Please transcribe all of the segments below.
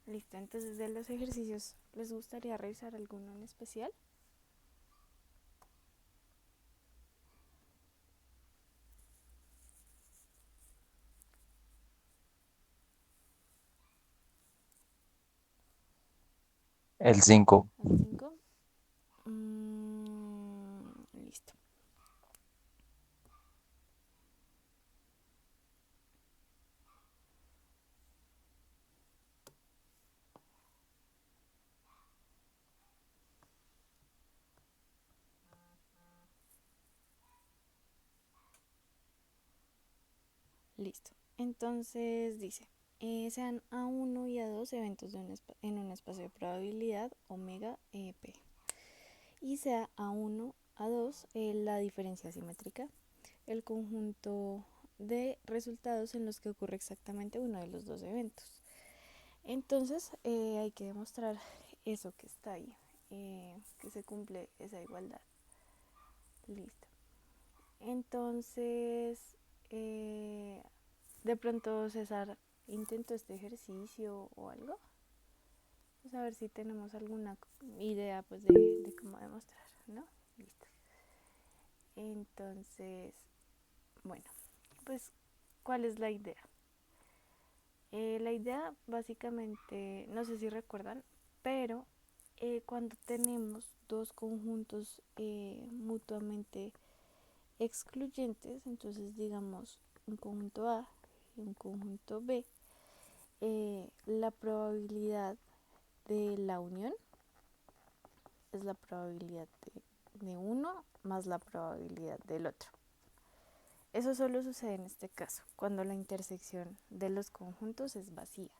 Listo, entonces de los ejercicios, ¿les gustaría revisar alguno en especial? El 5. ¿El 5? Listo, listo. Entonces dice, sean A1 y A2 eventos en un espacio de probabilidad omega P. Y sea A1, A2 la diferencia simétrica, el conjunto de resultados en los que ocurre exactamente uno de los dos eventos. Entonces hay que demostrar eso que está ahí, que se cumple esa igualdad. Listo. Entonces, eh, de pronto César intentó este ejercicio o algo. Pues a ver si tenemos alguna idea pues de cómo demostrar, ¿no? Listo. Entonces, bueno, pues, ¿cuál es la idea? La idea básicamente, no sé si recuerdan, pero cuando tenemos dos conjuntos mutuamente excluyentes, entonces digamos un conjunto A y un conjunto B, la probabilidad de la unión es la probabilidad de uno más la probabilidad del otro. Eso solo sucede en este caso, cuando la intersección de los conjuntos es vacía.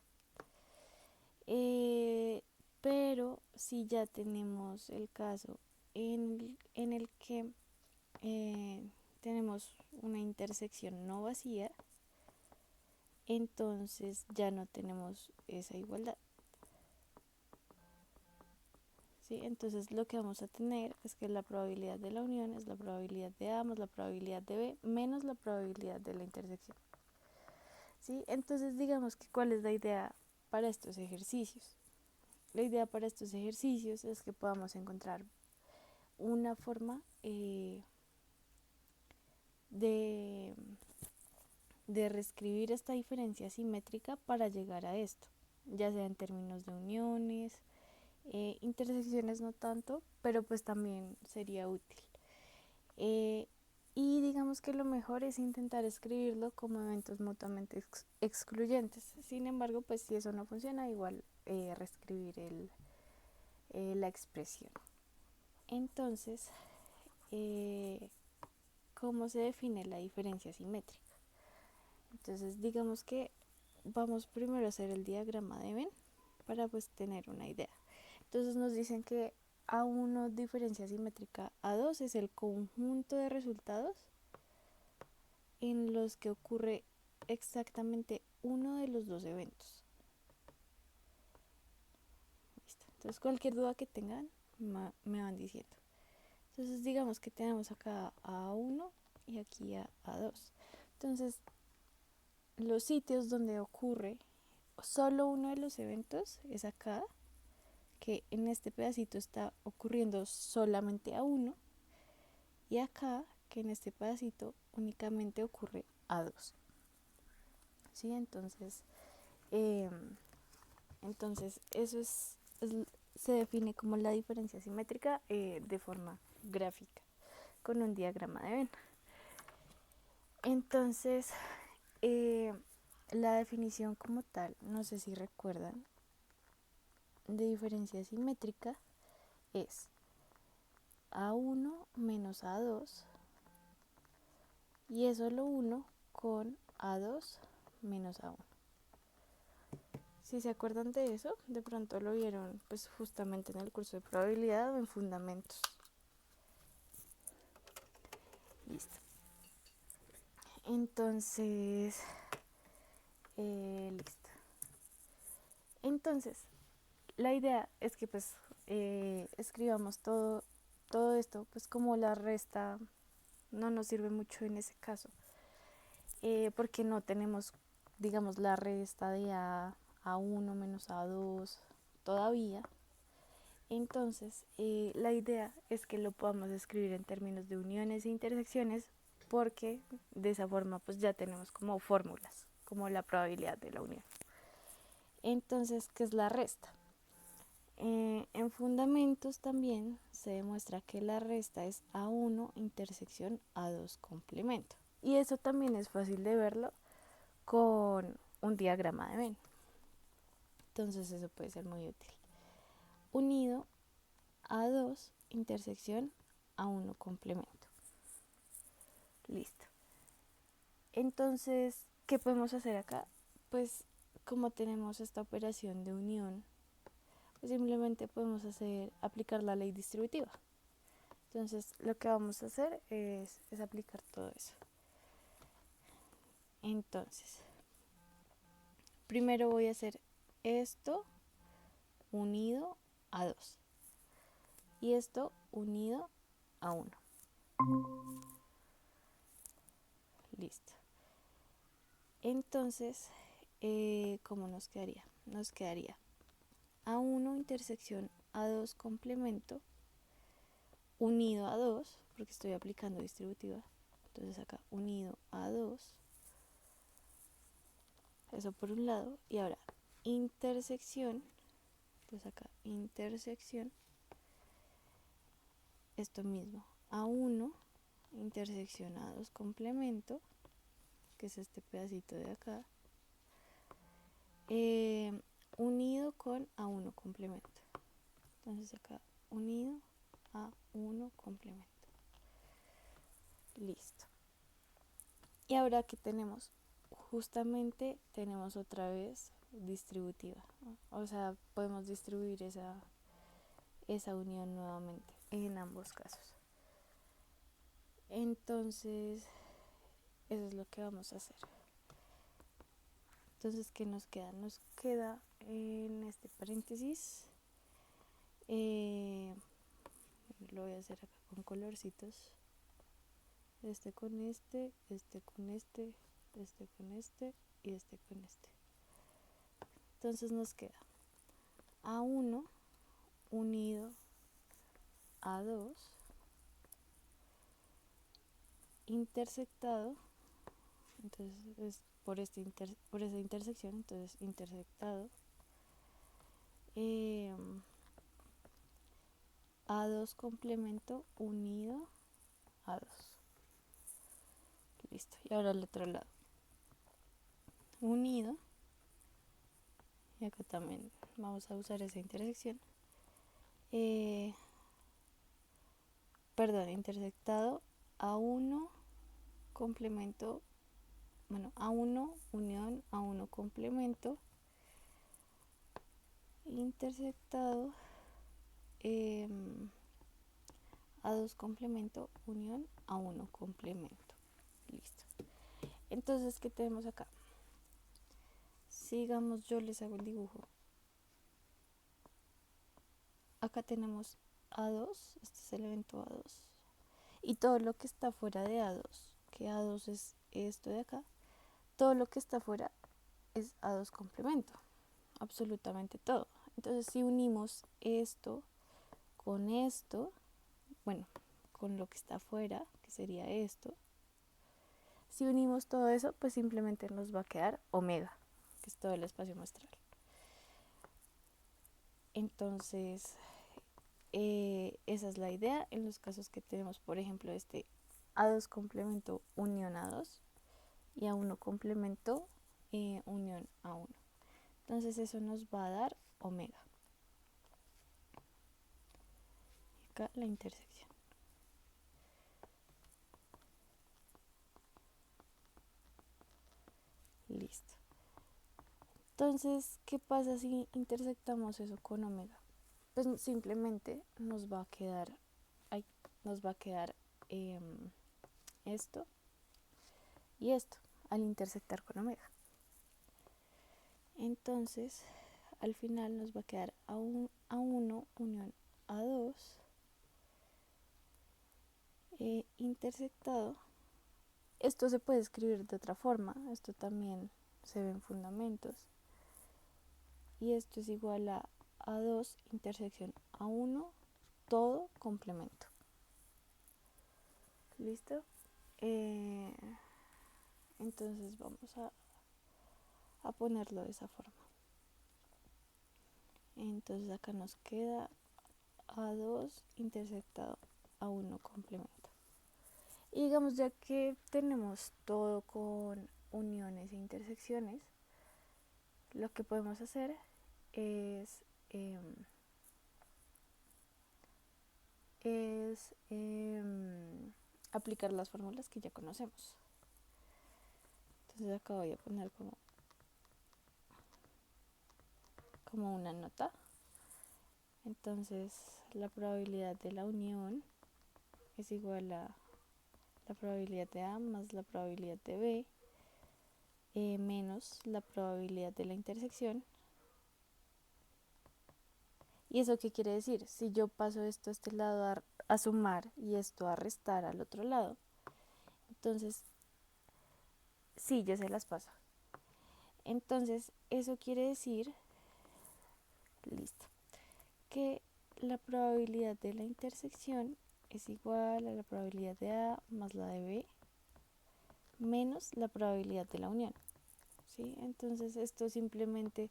Eh, pero si ya tenemos el caso en el que eh, tenemos una intersección no vacía, entonces ya no tenemos esa igualdad. ¿Sí? Entonces lo que vamos a tener es que la probabilidad de la unión es la probabilidad de A más la probabilidad de B menos la probabilidad de la intersección. ¿Sí? Entonces digamos que cuál es la idea para estos ejercicios. La idea para estos ejercicios es que podamos encontrar una forma de, de reescribir esta diferencia simétrica para llegar a esto, ya sea en términos de uniones, intersecciones no tanto, pero pues también sería útil. Eh, y digamos que lo mejor es intentar escribirlo como eventos mutuamente excluyentes. Sin embargo, pues si eso no funciona, igual reescribir la expresión. Entonces, eh, ¿cómo se define la diferencia simétrica? Entonces, digamos que vamos primero a hacer el diagrama de Venn para pues tener una idea. Entonces nos dicen que A1 diferencia simétrica, A2 es el conjunto de resultados en los que ocurre exactamente uno de los dos eventos. ¿Listo? Entonces cualquier duda que tengan me van diciendo. Entonces digamos que tenemos acá a A1 y aquí a A2. Entonces los sitios donde ocurre solo uno de los eventos es acá, que en este pedacito está ocurriendo solamente a uno, y acá, que en este pedacito únicamente ocurre a dos. ¿Sí? Eh, entonces eso se define como la diferencia simétrica de forma gráfica, con un diagrama de Venn. Entonces, eh, la definición como tal, no sé si recuerdan, de diferencia simétrica es A1 menos A2 y es solo 1 con A2 menos A1. Si se acuerdan de eso, de pronto lo vieron pues justamente en el curso de probabilidad o en fundamentos. Listo. Entonces, listo. Entonces, la idea es que pues escribamos todo esto, pues como la resta no nos sirve mucho en ese caso, porque no tenemos, digamos, la resta de A1 menos A2 todavía. Entonces, la idea es que lo podamos escribir en términos de uniones e intersecciones porque de esa forma pues ya tenemos como fórmulas, como la probabilidad de la unión. Entonces, ¿qué es la resta? En fundamentos también se demuestra que la resta es A1 intersección A2 complemento. Y eso también es fácil de verlo con un diagrama de Venn. Entonces eso puede ser muy útil. Unido A2 intersección A1 complemento. Listo. Entonces, ¿qué podemos hacer acá? Pues como tenemos esta operación de unión, pues simplemente podemos aplicar la ley distributiva. Entonces lo que vamos a hacer es aplicar todo eso. Entonces, primero voy a hacer esto unido a 2 y esto unido a 1. Listo. Entonces, ¿cómo nos quedaría? Nos quedaría A1 intersección A2 complemento unido a 2, porque estoy aplicando distributiva. Entonces acá unido a 2. Eso por un lado. Y ahora intersección. Entonces acá intersección. Esto mismo. A1 intersección A2 complemento, que es este pedacito de acá, unido con A1 complemento. Entonces acá unido a 1 complemento. Listo. Y ahora que tenemos, justamente tenemos otra vez distributiva, ¿no? O sea, podemos distribuir esa unión nuevamente en ambos casos. Entonces, eso es lo que vamos a hacer. Entonces, ¿qué nos queda? Nos queda en este paréntesis, lo voy a hacer acá con colorcitos, este con este, este con este, este con este y este con este. Entonces nos queda A1 unido a 2 intersectado, entonces es por esa intersección, entonces intersectado, A2 complemento unido a 2. Listo. Y ahora al otro lado. Unido, y acá también vamos a usar esa intersección. Intersectado A1 complemento, bueno, A1 unión A1 complemento, intersectado A2 complemento unión A1 complemento. Listo. Entonces, ¿qué tenemos acá? Sigamos, yo les hago el dibujo. Acá tenemos A2, este es el evento A2. Y todo lo que está fuera de A2, que A2 es esto de acá, todo lo que está fuera es A2 complemento. Absolutamente todo. Entonces, si unimos esto, bueno, con lo que está afuera, que sería esto, si unimos todo eso, pues simplemente nos va a quedar omega, que es todo el espacio muestral. Entonces, esa es la idea en los casos que tenemos, por ejemplo, este A2 complemento unión A2 y A1 complemento unión A1. Entonces eso nos va a dar omega. Acá la intersección. Listo. Entonces, ¿qué pasa si intersectamos eso con omega? Pues simplemente nos va a quedar, esto y esto al intersectar con omega. Entonces, al final nos va a quedar A1 unión A2 intersectado. Esto se puede escribir de otra forma, esto también se ve en fundamentos. y esto es igual a A2 intersección A1 todo complemento. ¿Listo? Eh, entonces vamos a ponerlo de esa forma. Entonces acá nos queda A2 intersectado A1 complemento. Y digamos, ya que tenemos todo con uniones e intersecciones, lo que podemos hacer es, es aplicar las fórmulas que ya conocemos. Entonces acá voy a poner como una nota. Entonces la probabilidad de la unión es igual a la probabilidad de A más la probabilidad de B menos la probabilidad de la intersección. ¿Y eso qué quiere decir? Si yo paso esto a este lado a sumar y esto a restar al otro lado, entonces sí, yo se las paso. Entonces eso quiere decir, listo, que la probabilidad de la intersección es igual a la probabilidad de A más la de B menos la probabilidad de la unión. ¿Sí? Entonces esto simplemente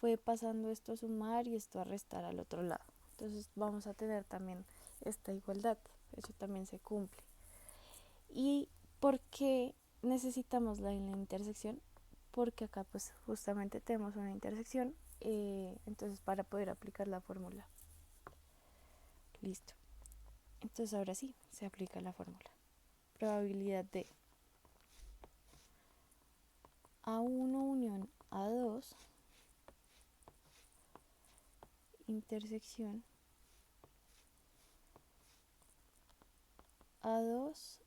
fue pasando esto a sumar y esto a restar al otro lado. Entonces vamos a tener también esta igualdad, eso también se cumple. ¿Y por qué necesitamos la intersección? Porque acá pues justamente tenemos una intersección, entonces para poder aplicar la fórmula. Listo. Entonces ahora sí, se aplica la fórmula. Probabilidad de A1 unión A2 intersección A2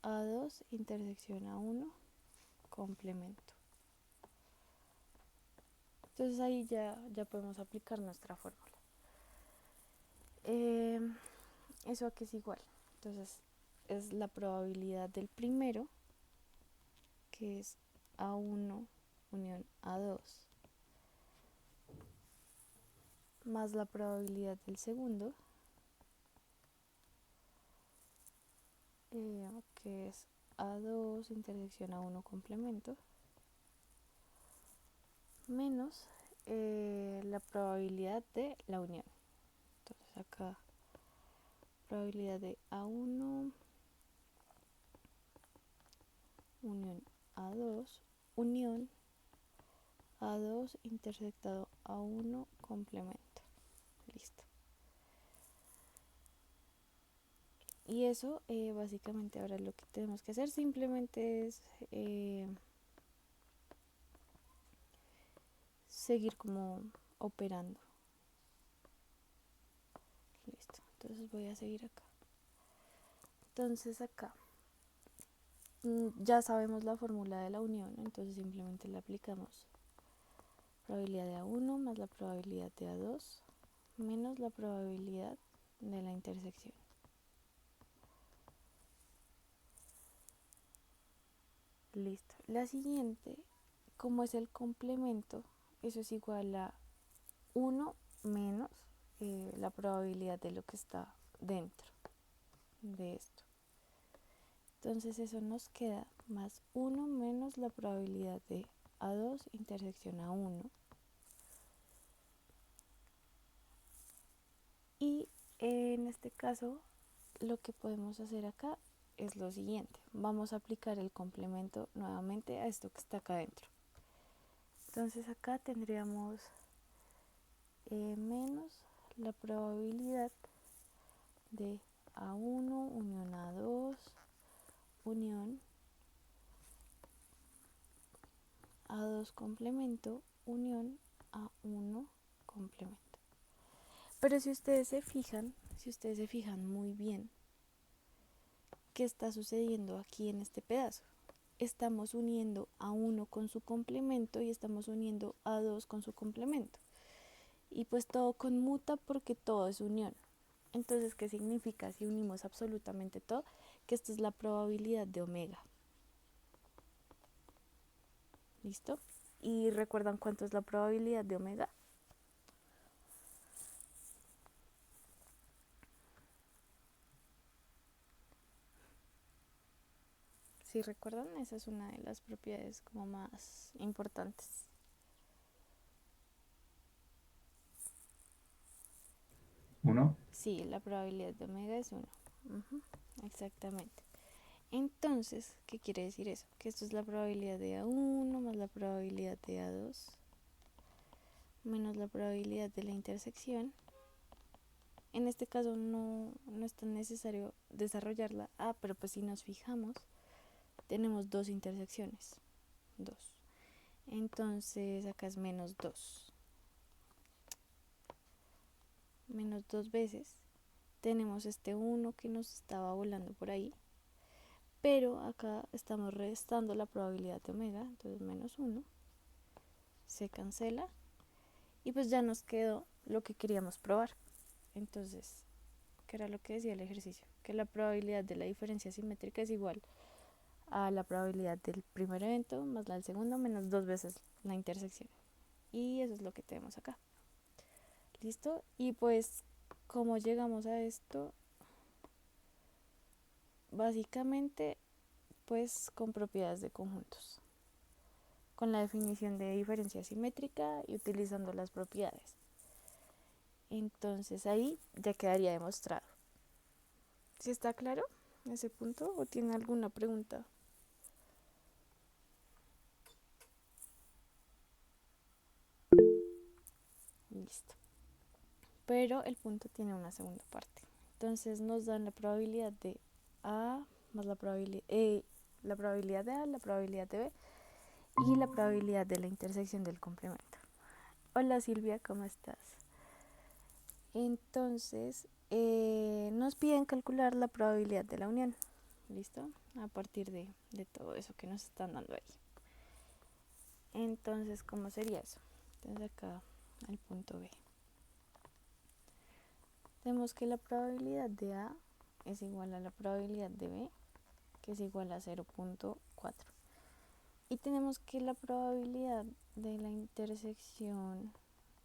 A2 intersección A1 complemento. Entonces ahí ya podemos aplicar nuestra fórmula. Eso aquí es igual. Entonces es la probabilidad del primero, que es A1 unión A2, más la probabilidad del segundo, que es A2 intersección A1 complemento, menos la probabilidad de la unión. Entonces acá probabilidad de A1 unión A2 unión A2 intersectado A1 complemento. Listo. Y eso básicamente ahora lo que tenemos que hacer simplemente es seguir como operando. Listo. Entonces voy a seguir acá. Entonces acá ya sabemos la fórmula de la unión, entonces simplemente le aplicamos probabilidad de A1 más la probabilidad de A2 menos la probabilidad de la intersección. Listo. La siguiente, como es el complemento, eso es igual a 1 menos la probabilidad de lo que está dentro de esto. Entonces eso nos queda más 1 menos la probabilidad de A2 intersección A1. Y en este caso lo que podemos hacer acá es lo siguiente. Vamos a aplicar el complemento nuevamente a esto que está acá adentro. Entonces acá tendríamos menos la probabilidad de A1 unión A2 unión A2 complemento unión A1 complemento. Pero si ustedes se fijan muy bien, ¿qué está sucediendo aquí en este pedazo? Estamos uniendo A1 con su complemento y estamos uniendo A2 con su complemento. Y pues todo conmuta porque todo es unión. Entonces, ¿qué significa si unimos absolutamente todo? Que esta es la probabilidad de omega. ¿Listo? ¿Y recuerdan cuánto es la probabilidad de omega? Si recuerdan, esa es una de las propiedades como más importantes. ¿Uno? Sí, la probabilidad de omega es 1. Exactamente. Entonces, ¿qué quiere decir eso? Que esto es la probabilidad de A1 más la probabilidad de A2 menos la probabilidad de la intersección. En este caso no es tan necesario desarrollarla. Pero pues si nos fijamos, tenemos dos intersecciones. 2. Entonces acá es menos 2. Menos 2 veces. Tenemos este 1 que nos estaba volando por ahí. Pero acá estamos restando la probabilidad de omega. Entonces menos 1. Se cancela. Y pues ya nos quedó lo que queríamos probar. Entonces, ¿qué era lo que decía el ejercicio? Que la probabilidad de la diferencia simétrica es igual a la probabilidad del primer evento más la del segundo menos 2 veces la intersección. Y eso es lo que tenemos acá. ¿Listo? Y pues, ¿cómo llegamos a esto? Básicamente, pues con propiedades de conjuntos. Con la definición de diferencia simétrica y utilizando las propiedades. Entonces ahí ya quedaría demostrado. ¿Sí está claro ese punto o tiene alguna pregunta? Listo. Pero el punto tiene una segunda parte. Entonces nos dan la probabilidad de A más la probabilidad de A, la probabilidad de B y la probabilidad de la intersección del complemento. Hola Silvia, ¿cómo estás? Entonces nos piden calcular la probabilidad de la unión. ¿Listo? A partir de todo eso que nos están dando ahí. Entonces, ¿cómo sería eso? Entonces acá al punto B. Tenemos que la probabilidad de A es igual a la probabilidad de B, que es igual a 0.4. Y tenemos que la probabilidad de la intersección,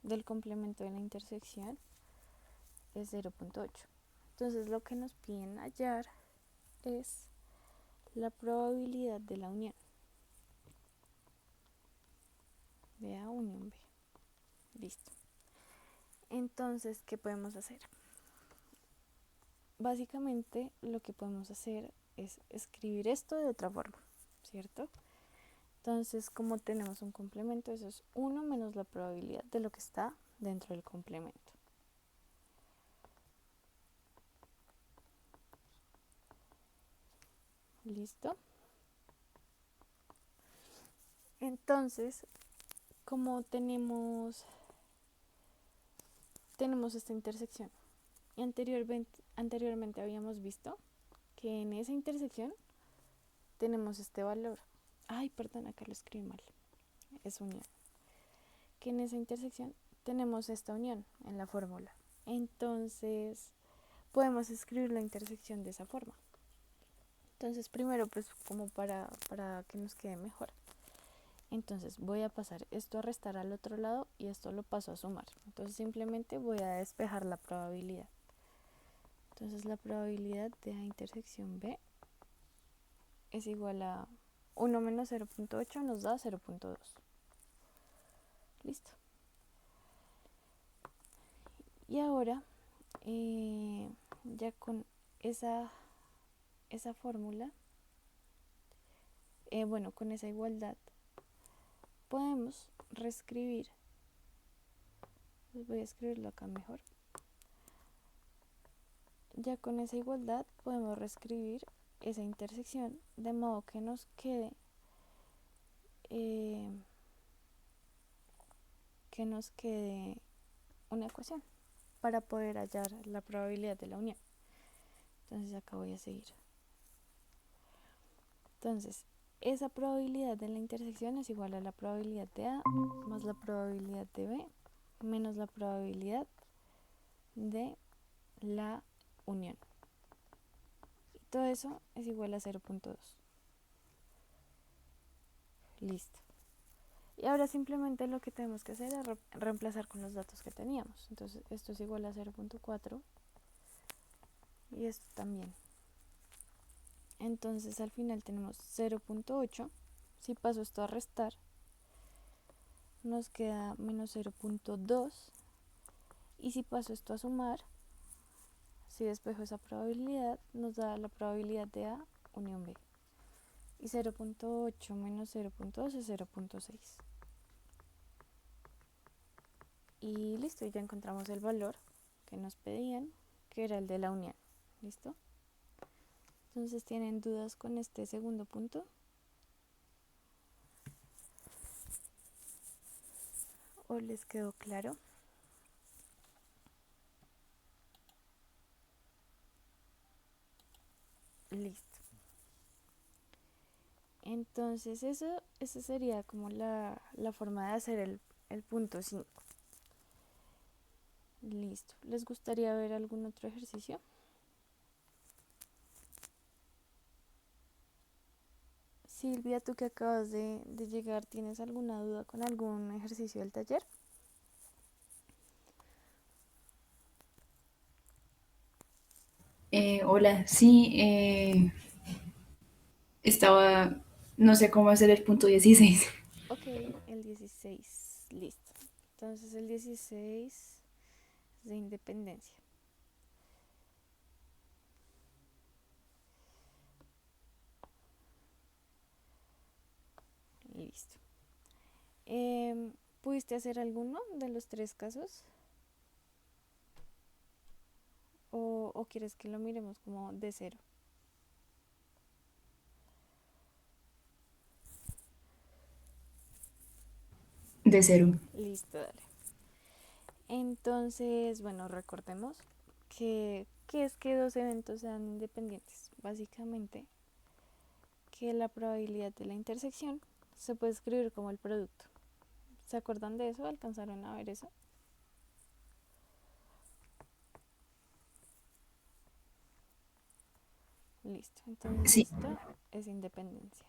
del complemento de la intersección, es 0.8. Entonces lo que nos piden hallar es la probabilidad de la unión de A unión B. Listo. Entonces, ¿qué podemos hacer? Básicamente lo que podemos hacer es escribir esto de otra forma, ¿cierto? Entonces, como tenemos un complemento, eso es 1 menos la probabilidad de lo que está dentro del complemento. ¿Listo? Entonces, como tenemos esta intersección y anteriormente habíamos visto que en esa intersección tenemos este valor. Ay, perdón, acá lo escribí mal. Es unión. Que en esa intersección tenemos esta unión en la fórmula. Entonces, podemos escribir la intersección de esa forma. Entonces, primero, pues como para que nos quede mejor. Entonces, voy a pasar esto a restar al otro lado y esto lo paso a sumar. Entonces, simplemente voy a despejar la probabilidad. Entonces, la probabilidad de A intersección B es igual a 1 menos 0.8 nos da 0.2. Listo. Y ahora, ya con esa fórmula, bueno, con esa igualdad, podemos reescribir. Les voy a escribirlo acá mejor. Ya con esa igualdad podemos reescribir esa intersección de modo que nos quede una ecuación para poder hallar la probabilidad de la unión. Entonces acá voy a seguir. Entonces, esa probabilidad de la intersección es igual a la probabilidad de A más la probabilidad de B menos la probabilidad de la unión. Y todo eso es igual a 0.2. Listo. Y ahora simplemente lo que tenemos que hacer es reemplazar con los datos que teníamos. Entonces esto es igual a 0.4 y esto también. Entonces al final tenemos 0.8. Si paso esto a restar, nos queda menos 0.2. Y si paso esto a sumar, si despejo esa probabilidad, nos da la probabilidad de A unión B. Y 0.8 menos 0.2 es 0.6. Y listo, ya encontramos el valor que nos pedían, que era el de la unión. ¿Listo? Entonces, ¿tienen dudas con este segundo punto? ¿O les quedó claro? Listo. Entonces, esa sería como la forma de hacer el punto 5. Listo. ¿Les gustaría ver algún otro ejercicio? Silvia, tú que acabas de llegar, ¿tienes alguna duda con algún ejercicio del taller? Hola, sí, estaba, no sé cómo hacer el punto 16. Ok, el 16. Listo. Entonces, el 16 es de independencia. Listo. ¿Pudiste hacer alguno de los tres casos? ¿O quieres que lo miremos como de cero? De cero. Listo, dale. Entonces, bueno, recordemos que es que dos eventos sean independientes. Básicamente, que la probabilidad de la intersección se puede escribir como el producto. ¿Se acuerdan de eso? ¿Alcanzaron a ver eso? Listo. Entonces Sí, esto es independencia.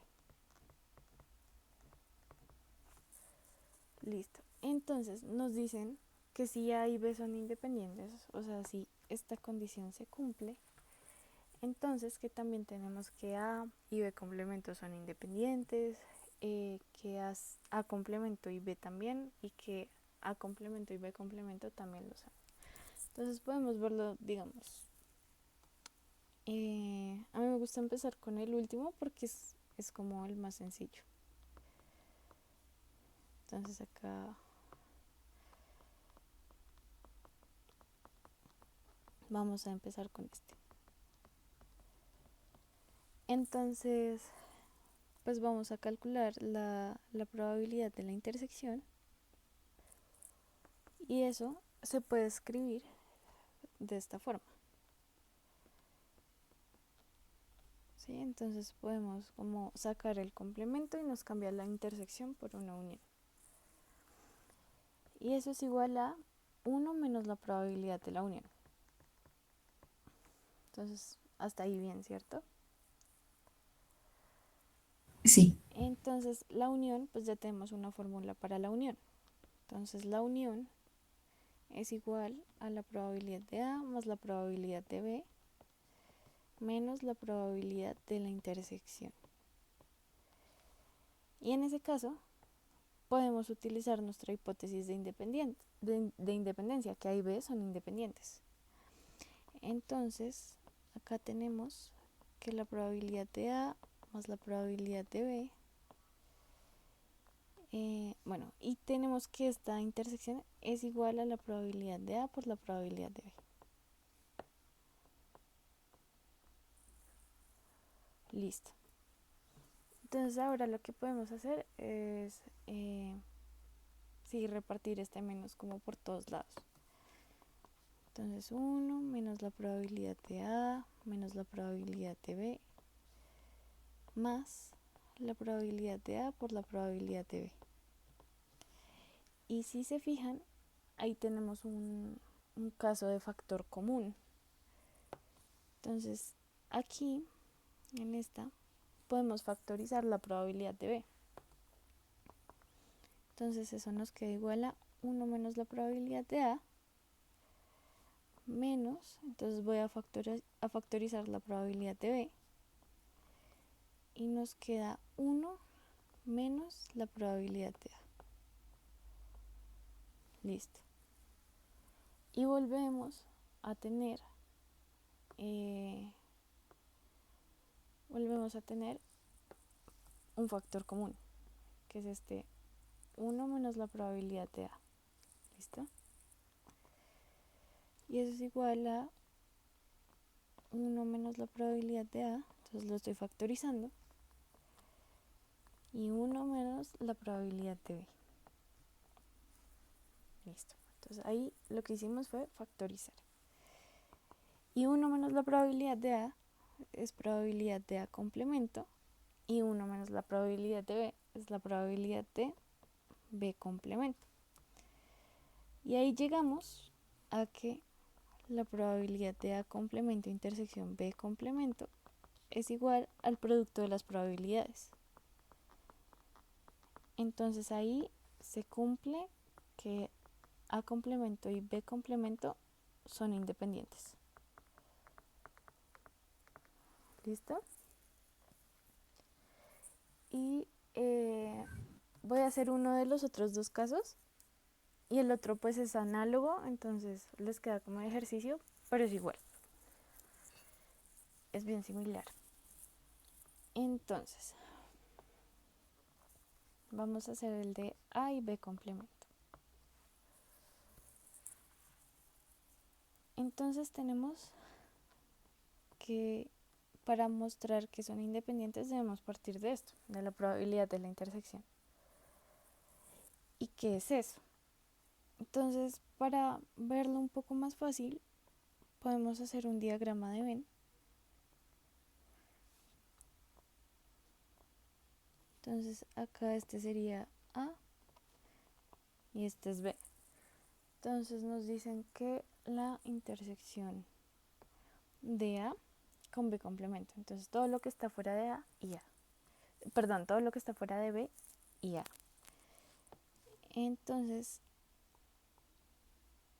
Listo. Entonces nos dicen que si A y B son independientes, o sea, si esta condición se cumple, entonces que también tenemos que A y B complemento son independientes, que A complemento y B también, y que A complemento y B complemento también lo son. Entonces podemos verlo, digamos. A mí me gusta empezar con el último porque es como el más sencillo. Entonces acá vamos a empezar con este. Entonces, pues vamos a calcular la probabilidad de la intersección y eso se puede escribir de esta forma. ¿Sí? Entonces podemos como sacar el complemento y nos cambia la intersección por una unión. Y eso es igual a 1 menos la probabilidad de la unión. Entonces, hasta ahí bien, ¿cierto? sí, Entonces, la unión, pues ya tenemos una fórmula para la unión. Entonces, la unión es igual a la probabilidad de A más la probabilidad de B menos la probabilidad de la intersección. Y en ese caso, podemos utilizar nuestra hipótesis de independencia, que A y B son independientes. Entonces, acá tenemos que la probabilidad de A más la probabilidad de B, bueno, y tenemos que esta intersección es igual a la probabilidad de A por la probabilidad de B. Listo. Entonces ahora lo que podemos hacer es sí, repartir este menos como por todos lados. Entonces 1 menos la probabilidad de A menos la probabilidad de B más la probabilidad de A por la probabilidad de B. Y si se fijan, ahí tenemos un caso de factor común. Entonces aquí, en esta, podemos factorizar la probabilidad de B. Entonces eso nos queda igual a 1 menos la probabilidad de A menos, entonces voy a factorizar la probabilidad de B y nos queda 1 menos la probabilidad de A. Listo. Y volvemos a tener un factor común, que es este 1 menos la probabilidad de A. ¿Listo? Y eso es igual a 1 menos la probabilidad de A, entonces lo estoy factorizando, y 1 menos la probabilidad de B. Listo. Entonces ahí lo que hicimos fue factorizar. Y 1 menos la probabilidad de A es probabilidad de A complemento, y 1 menos la probabilidad de B es la probabilidad de B complemento. Y ahí llegamos a que la probabilidad de A complemento intersección B complemento es igual al producto de las probabilidades. Entonces ahí se cumple que A complemento y B complemento son independientes. ¿Listo? Y voy a hacer uno de los otros dos casos y el otro pues es análogo, entonces les queda como ejercicio, pero es igual. Es bien similar. Entonces, vamos a hacer el de A y B complemento. Entonces tenemos que para mostrar que son independientes debemos partir de esto, de la probabilidad de la intersección. ¿Y qué es eso? Entonces, para verlo un poco más fácil, podemos hacer un diagrama de Venn. Entonces, acá este sería A y este es B. Entonces nos dicen que la intersección de A con B complemento. Entonces, todo lo que está fuera de A y A. Perdón, todo lo que está fuera de B y A. Entonces,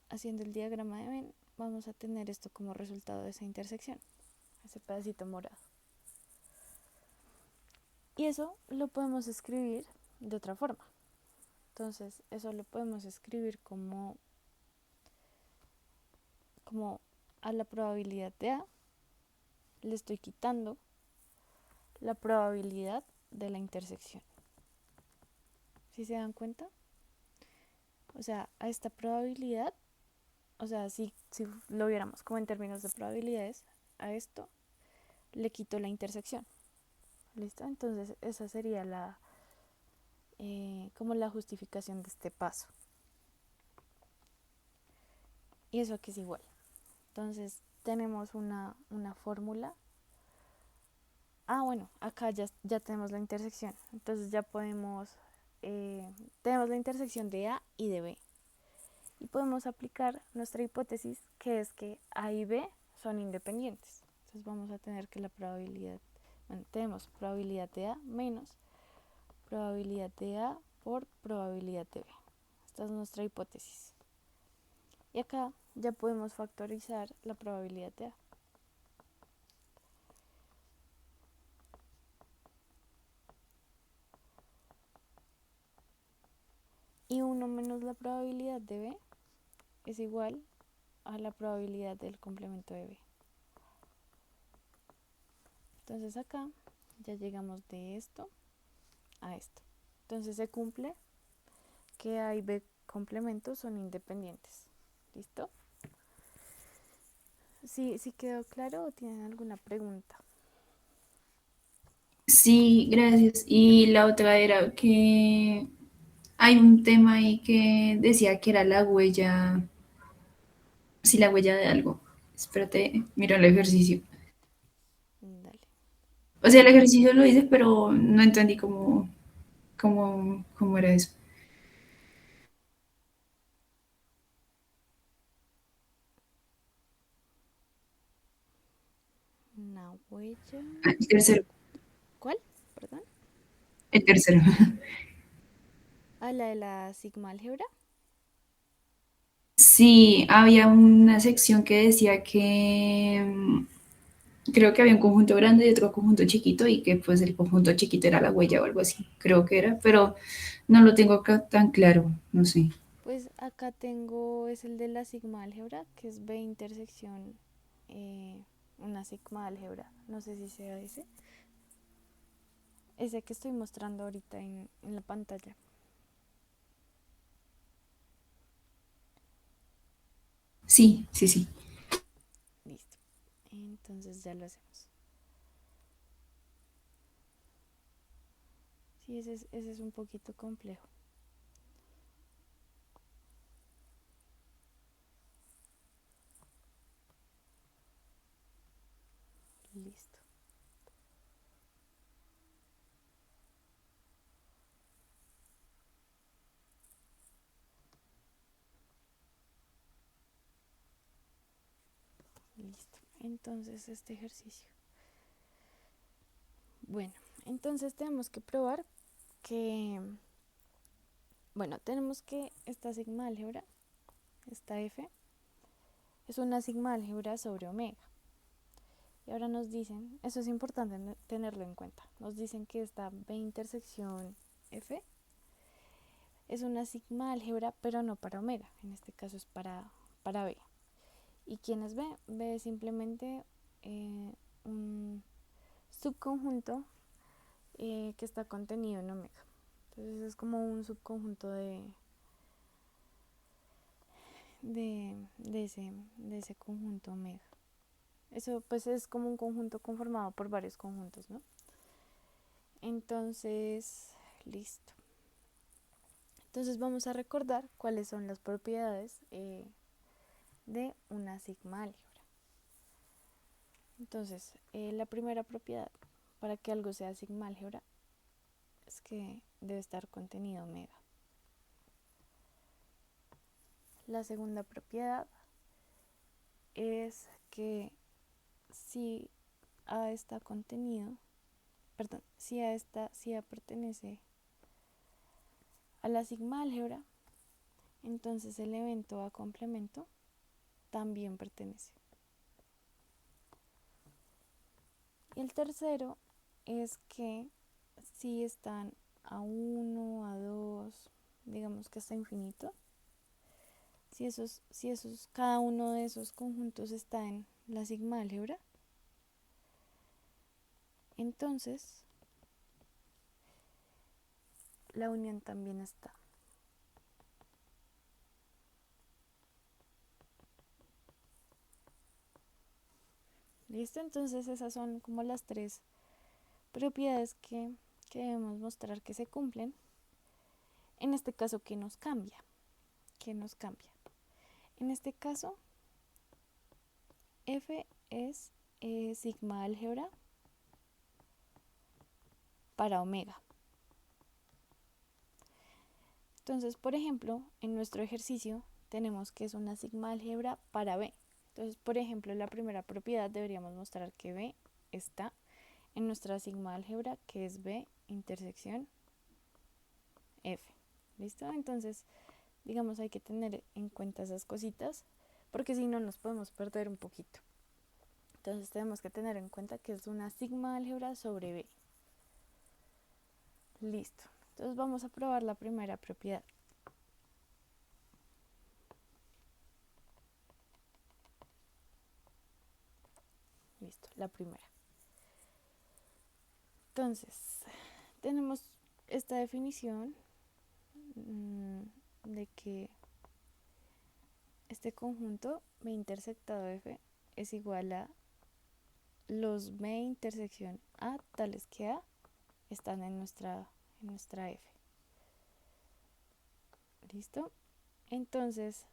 haciendo el diagrama de Venn, vamos a tener esto como resultado de esa intersección, ese pedacito morado. Y eso lo podemos escribir de otra forma. Entonces, eso lo podemos escribir como a la probabilidad de A le estoy quitando la probabilidad de la intersección. ¿Sí se dan cuenta? O sea, a esta probabilidad, o sea, si lo viéramos como en términos de probabilidades, a esto le quito la intersección. ¿Listo? Entonces esa sería como la justificación de este paso. Y eso aquí es igual. Entonces tenemos una fórmula. Bueno, acá ya tenemos la intersección. Entonces ya tenemos la intersección de A y de B. Y podemos aplicar nuestra hipótesis, que es que A y B son independientes. Entonces vamos a tener que tenemos probabilidad de A menos probabilidad de A por probabilidad de B. Esta es nuestra hipótesis. Y acá ya podemos factorizar la probabilidad de A. Y 1 menos la probabilidad de B es igual a la probabilidad del complemento de B. Entonces acá ya llegamos de esto a esto. Entonces se cumple que A y B complementos son independientes. ¿Listo? ¿Sí quedó claro o tienen alguna pregunta? Sí, gracias. Y la otra era que hay un tema ahí que decía que era la huella, sí, la huella de algo. Espérate, miro el ejercicio. Dale. O sea, el ejercicio lo dice, pero no entendí cómo era eso. Una huella. Ah, el tercero, ¿Cuál? Perdón. el tercero. a la de la sigma álgebra. Sí, había una sección que decía que creo que había un conjunto grande y otro conjunto chiquito y que pues el conjunto chiquito era la huella o algo así, creo que era, pero no lo tengo acá tan claro, no sé. Pues acá tengo, es el de la sigma álgebra, que es B intersección una sigma álgebra. No sé si sea ese. Ese que estoy mostrando ahorita en la pantalla. Sí, sí, sí. Listo. Entonces ya lo hacemos. Sí, ese es un poquito complejo. Listo. Listo. Entonces este ejercicio. Bueno, entonces tenemos que probar que, bueno, tenemos que esta sigma álgebra, esta f, es una sigma álgebra sobre omega. Y ahora nos dicen, eso es importante tenerlo en cuenta, nos dicen que esta B intersección F es una sigma álgebra, pero no para omega, en este caso es para B. ¿Y quién es B? B es simplemente un subconjunto que está contenido en omega. Entonces es como un subconjunto de ese conjunto omega. Eso pues es como un conjunto conformado por varios conjuntos, ¿no? Entonces, listo. Entonces vamos a recordar cuáles son las propiedades de una sigma álgebra. Entonces, la primera propiedad para que algo sea sigma álgebra es que debe estar contenido omega. La segunda propiedad es que si A está contenido, perdón, si A pertenece a la sigma álgebra, entonces el evento A complemento también pertenece. Y el tercero es que si están a 1, a 2, digamos que hasta infinito, cada uno de esos conjuntos está en la sigma álgebra, entonces la unión también está. ¿Listo? Entonces esas son como las tres propiedades que debemos mostrar que se cumplen. En este caso, ¿qué nos cambia? ¿Qué nos cambia? En este caso, F es sigma álgebra para omega. Entonces, por ejemplo, en nuestro ejercicio tenemos que es una sigma álgebra para B. Entonces, por ejemplo, la primera propiedad deberíamos mostrar que B está en nuestra sigma álgebra, que es B intersección F. ¿Listo? Entonces, digamos, hay que tener en cuenta esas cositas, porque si no nos podemos perder un poquito. Entonces, tenemos que tener en cuenta que es una sigma álgebra sobre B. Listo. Entonces, vamos a probar la primera propiedad. Listo, la primera. Entonces, tenemos esta definición de que este conjunto B intersectado F es igual a los B intersección A tales que A están en nuestra F. ¿Listo? Entonces,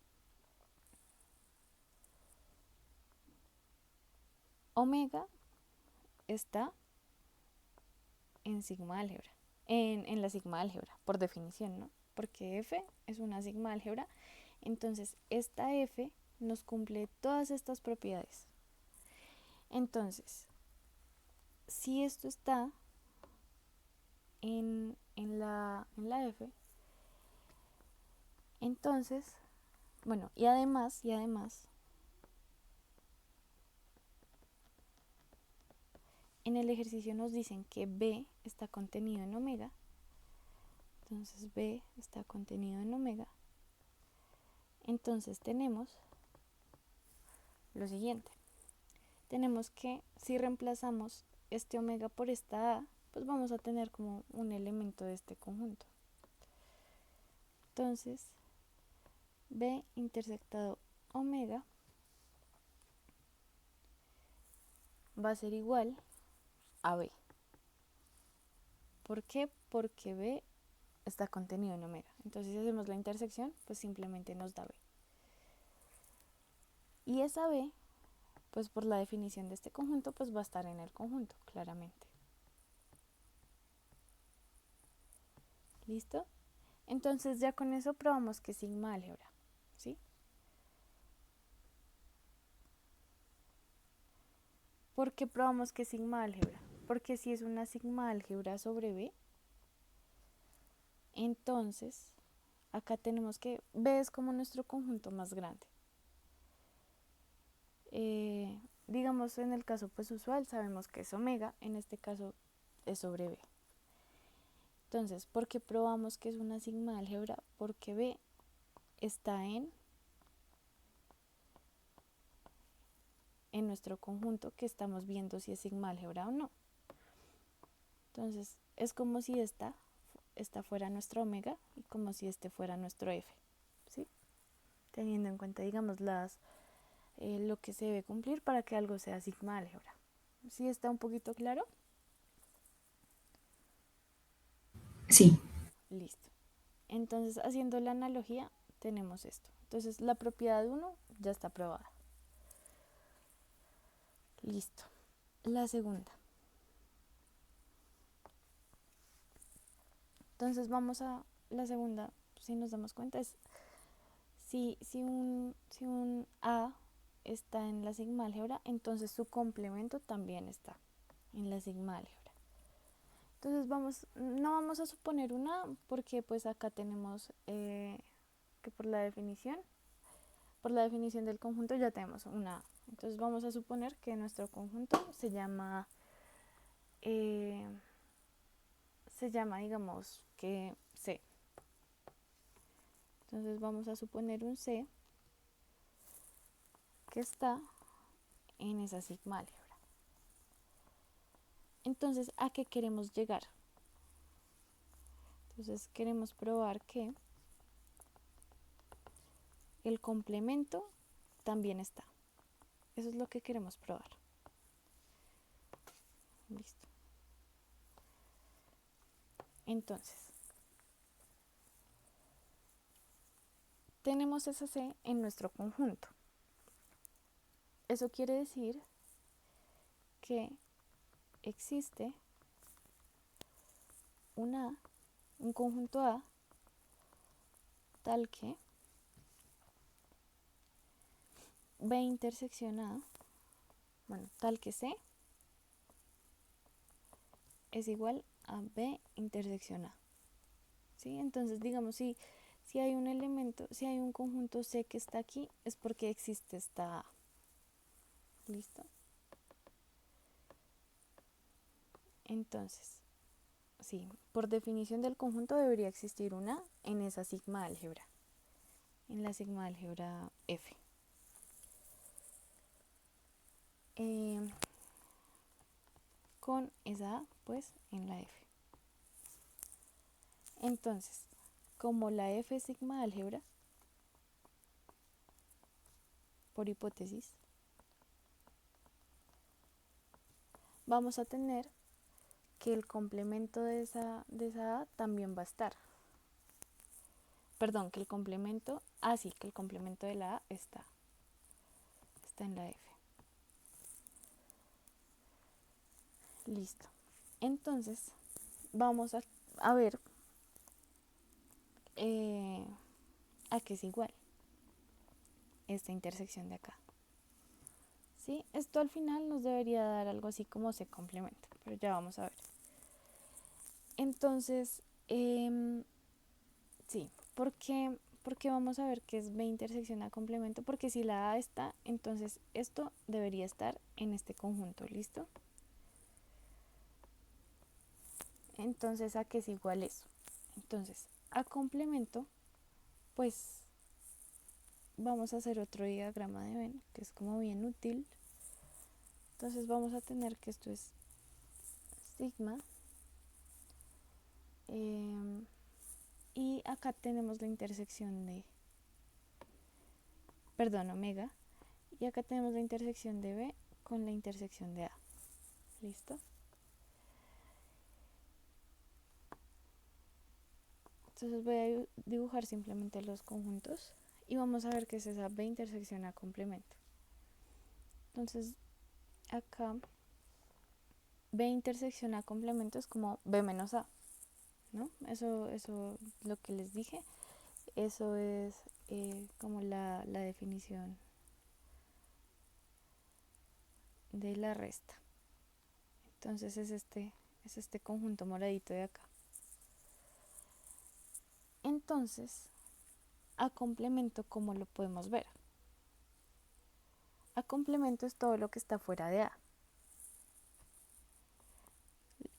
omega está en sigma álgebra, en la sigma álgebra, por definición, ¿no? Porque F es una sigma álgebra, entonces esta F nos cumple todas estas propiedades. Entonces, si esto está en la F, Entonces, bueno, y además, en el ejercicio nos dicen que B está contenido en omega. Entonces B está contenido en omega. Entonces tenemos lo siguiente. Tenemos que si reemplazamos este omega por esta A, pues vamos a tener como un elemento de este conjunto. Entonces, B intersectado omega va a ser igual a B. ¿Por qué? Porque B está contenido en omega. Entonces, si hacemos la intersección, pues simplemente nos da B. Y esa B, pues por la definición de este conjunto, pues va a estar en el conjunto, claramente. ¿Listo? Entonces ya con eso probamos que es sigma álgebra, ¿sí? ¿Por qué probamos que es sigma álgebra? Porque si es una sigma álgebra sobre B, entonces acá tenemos que B es como nuestro conjunto más grande. Digamos en el caso pues usual sabemos que es omega, en este caso es sobre B. Entonces, ¿por qué probamos que es una sigma álgebra? Porque B está en nuestro conjunto que estamos viendo si es sigma álgebra o no. Entonces, es como si esta fuera nuestro omega y como si este fuera nuestro F, ¿sí? Teniendo en cuenta, digamos, lo que se debe cumplir para que algo sea sigma álgebra. ¿Sí está un poquito claro? Sí. Listo. Entonces, haciendo la analogía, tenemos esto. Entonces, la propiedad 1 ya está probada. Listo. La segunda. Entonces, vamos a la segunda, si nos damos cuenta, es si un A está en la sigma álgebra, entonces su complemento también está en la sigma álgebra. Entonces no vamos a suponer un A porque pues acá tenemos que por la definición del conjunto ya tenemos una A. Entonces vamos a suponer que nuestro conjunto se llama digamos que C. Entonces vamos a suponer un C que está en esa sigma álgebra. Entonces, ¿a qué queremos llegar? Entonces queremos probar que el complemento también está. Eso es lo que queremos probar. Listo. Entonces, tenemos esa C en nuestro conjunto. Eso quiere decir que existe un conjunto A tal que B intersección A, tal que C es igual a B intersección A. ¿Sí? Entonces, digamos, si hay un elemento, si hay un conjunto C que está aquí, es porque existe esta A. ¿Listo? Entonces, sí, por definición del conjunto debería existir una en esa sigma álgebra, en la sigma álgebra F. Con esa A, pues, en la F. Entonces, como la F es sigma álgebra, por hipótesis, vamos a tener que el complemento de esa A también va a estar. Perdón, que el complemento, que el complemento de la A está en la F. Listo. Entonces, vamos a ver a qué es igual esta intersección de acá. ¿Sí? Esto al final nos debería dar algo así como se complementa, pero ya vamos a ver. Entonces, sí, ¿por qué porque vamos a ver que es B intersección A complemento, porque si la A está, entonces esto debería estar en este conjunto, ¿listo? Entonces, ¿a qué es igual eso? Entonces, A complemento, pues vamos a hacer otro diagrama de Venn, que es como bien útil. Entonces vamos a tener que esto es sigma. Y acá tenemos la intersección de, perdón, omega. Y acá tenemos la intersección de B con la intersección de A. ¿Listo? Entonces voy a dibujar simplemente los conjuntos y vamos a ver qué es esa B intersección A complemento. Entonces acá B intersección A complemento es como B menos A, ¿no? Eso lo que les dije, eso es como la definición de la resta. Entonces es este conjunto moradito de acá. Entonces, A complemento, ¿cómo lo podemos ver? A complemento es todo lo que está fuera de A.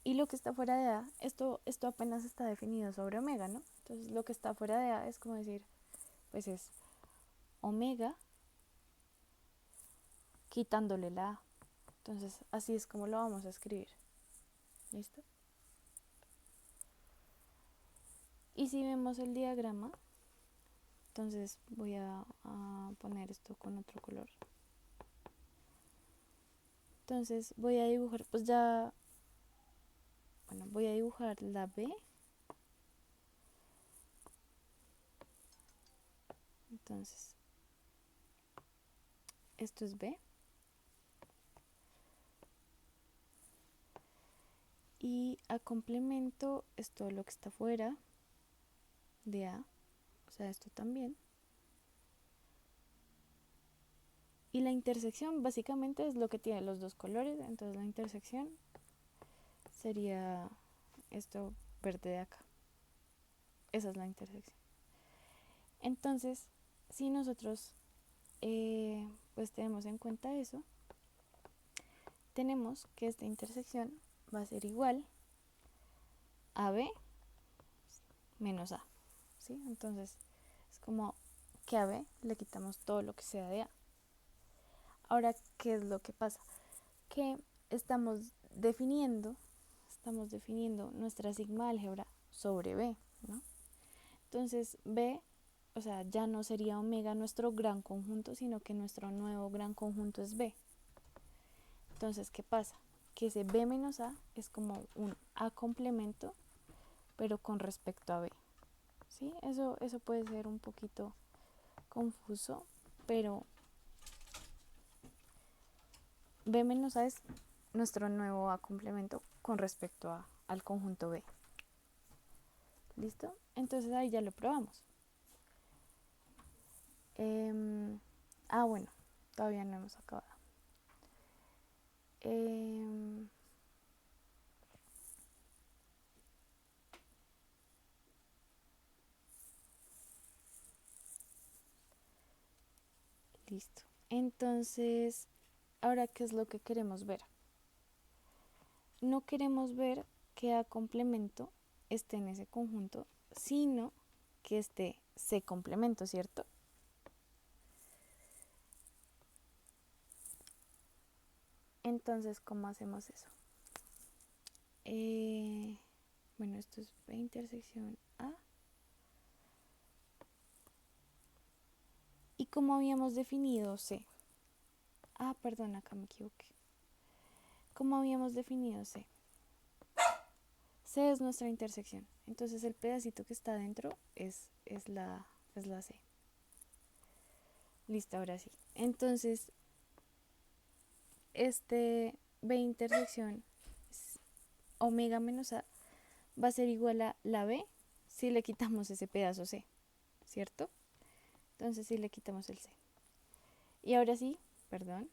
Y lo que está fuera de A, esto apenas está definido sobre omega, ¿no? Entonces lo que está fuera de A es como decir, pues es omega quitándole la A. Entonces así es como lo vamos a escribir. ¿Listo? Y si vemos el diagrama, entonces voy a poner esto con otro color. Entonces voy a dibujar, pues ya, bueno, voy a dibujar la B. Entonces, esto es B. Y A complemento es todo lo que está fuera de A, o sea, esto también. Y la intersección básicamente es lo que tiene los dos colores, entonces la intersección sería esto verde de acá. Esa es la intersección. Entonces, si nosotros pues tenemos en cuenta eso, tenemos que esta intersección va a ser igual a B menos A, ¿sí? Entonces es como que a B le quitamos todo lo que sea de A. Ahora, ¿qué es lo que pasa? Que estamos definiendo nuestra sigma álgebra sobre B, ¿no? Entonces B, o sea, ya no sería omega nuestro gran conjunto, sino que nuestro nuevo gran conjunto es B. Entonces, ¿qué pasa? Que ese B menos A es como un A complemento, pero con respecto a B. ¿Sí? Eso puede ser un poquito confuso, pero B menos A es nuestro nuevo A complemento con respecto al conjunto B. ¿Listo? Entonces ahí ya lo probamos. Bueno, todavía no hemos acabado. Listo. Entonces, ahora, ¿qué es lo que queremos ver? No queremos ver que A complemento esté en ese conjunto, sino que esté C complemento, ¿cierto? Entonces, ¿cómo hacemos eso? Bueno, esto es B intersección A. ¿Y cómo habíamos definido C? Perdón, acá me equivoqué. ¿Cómo habíamos definido C? C es nuestra intersección. Entonces el pedacito que está adentro es la C. Listo, ahora sí. Entonces, este B intersección omega menos A va a ser igual a la B si le quitamos ese pedazo C, ¿cierto? Entonces si le quitamos el C. Y ahora sí, perdón,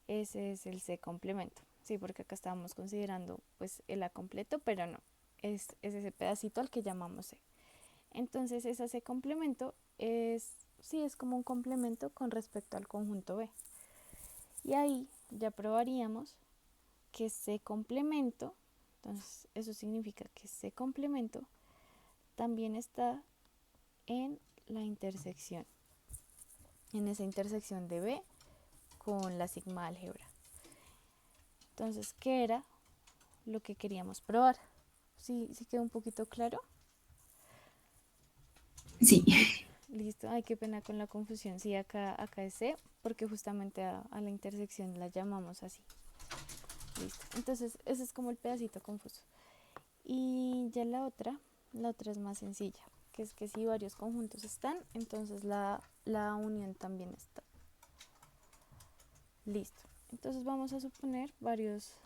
ese es el C complemento. Sí, porque acá estábamos considerando pues el A completo, pero no. Es ese pedacito al que llamamos C. Entonces ese C complemento sí, es como un complemento con respecto al conjunto B. Y ahí ya probaríamos que C complemento, entonces eso significa que C complemento también está en la intersección, en esa intersección de B con la sigma álgebra. Entonces, ¿qué era lo que queríamos probar? ¿Sí quedó un poquito claro? Sí, Listo, ay, qué pena con la confusión. Sí, acá es C, porque justamente a la intersección la llamamos así. Listo, entonces ese es como el pedacito confuso. Y ya la otra es más sencilla, que es que si varios conjuntos están, entonces la unión también está. Listo, entonces vamos a suponer varios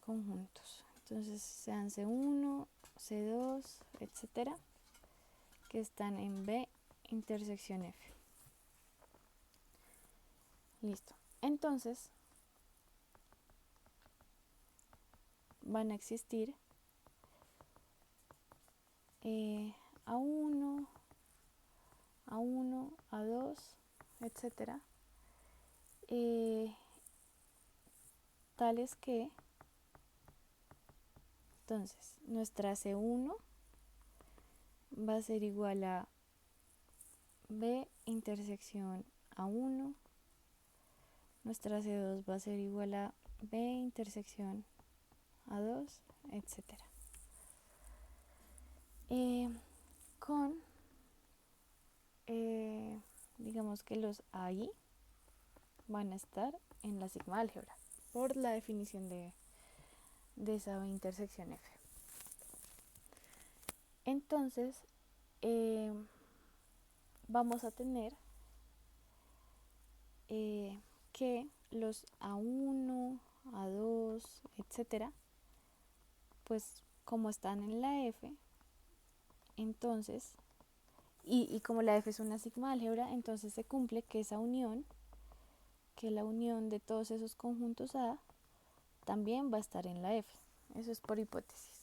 conjuntos. Entonces sean C1, C2, etcétera, que están en B intersección F. Listo. Entonces van a existir A1, A1, A2, etcétera, eh, tales que entonces nuestra C1 va a ser igual a B intersección A1, nuestra C2 va a ser igual a B intersección A2, etcétera. Con, digamos que los AI van a estar en la sigma álgebra por la definición de esa B intersección F. Entonces, eh, vamos a tener que los A1, A2, etcétera, pues como están en la F, entonces, y como la F es una sigma álgebra, entonces se cumple que esa unión, que la unión de todos esos conjuntos A también va a estar en la F. Eso es por hipótesis,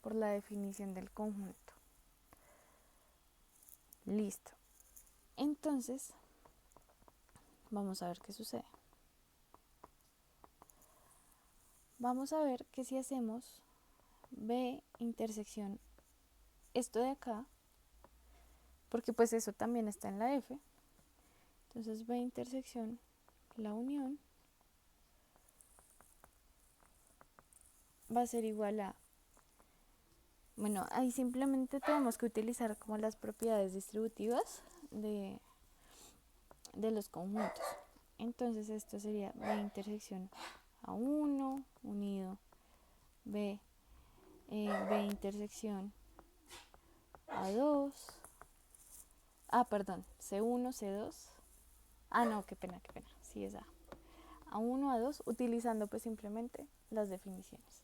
por la definición del conjunto. Listo. Entonces, vamos a ver qué sucede. Vamos a ver que si hacemos B intersección esto de acá, porque pues eso también está en la F, entonces B intersección la unión va a ser igual a, bueno, ahí simplemente tenemos que utilizar como las propiedades distributivas de los conjuntos. Entonces esto sería B intersección A1 unido B, B intersección A2, perdón, C1, C2, no, qué pena, sí es A1, A2, utilizando pues simplemente las definiciones.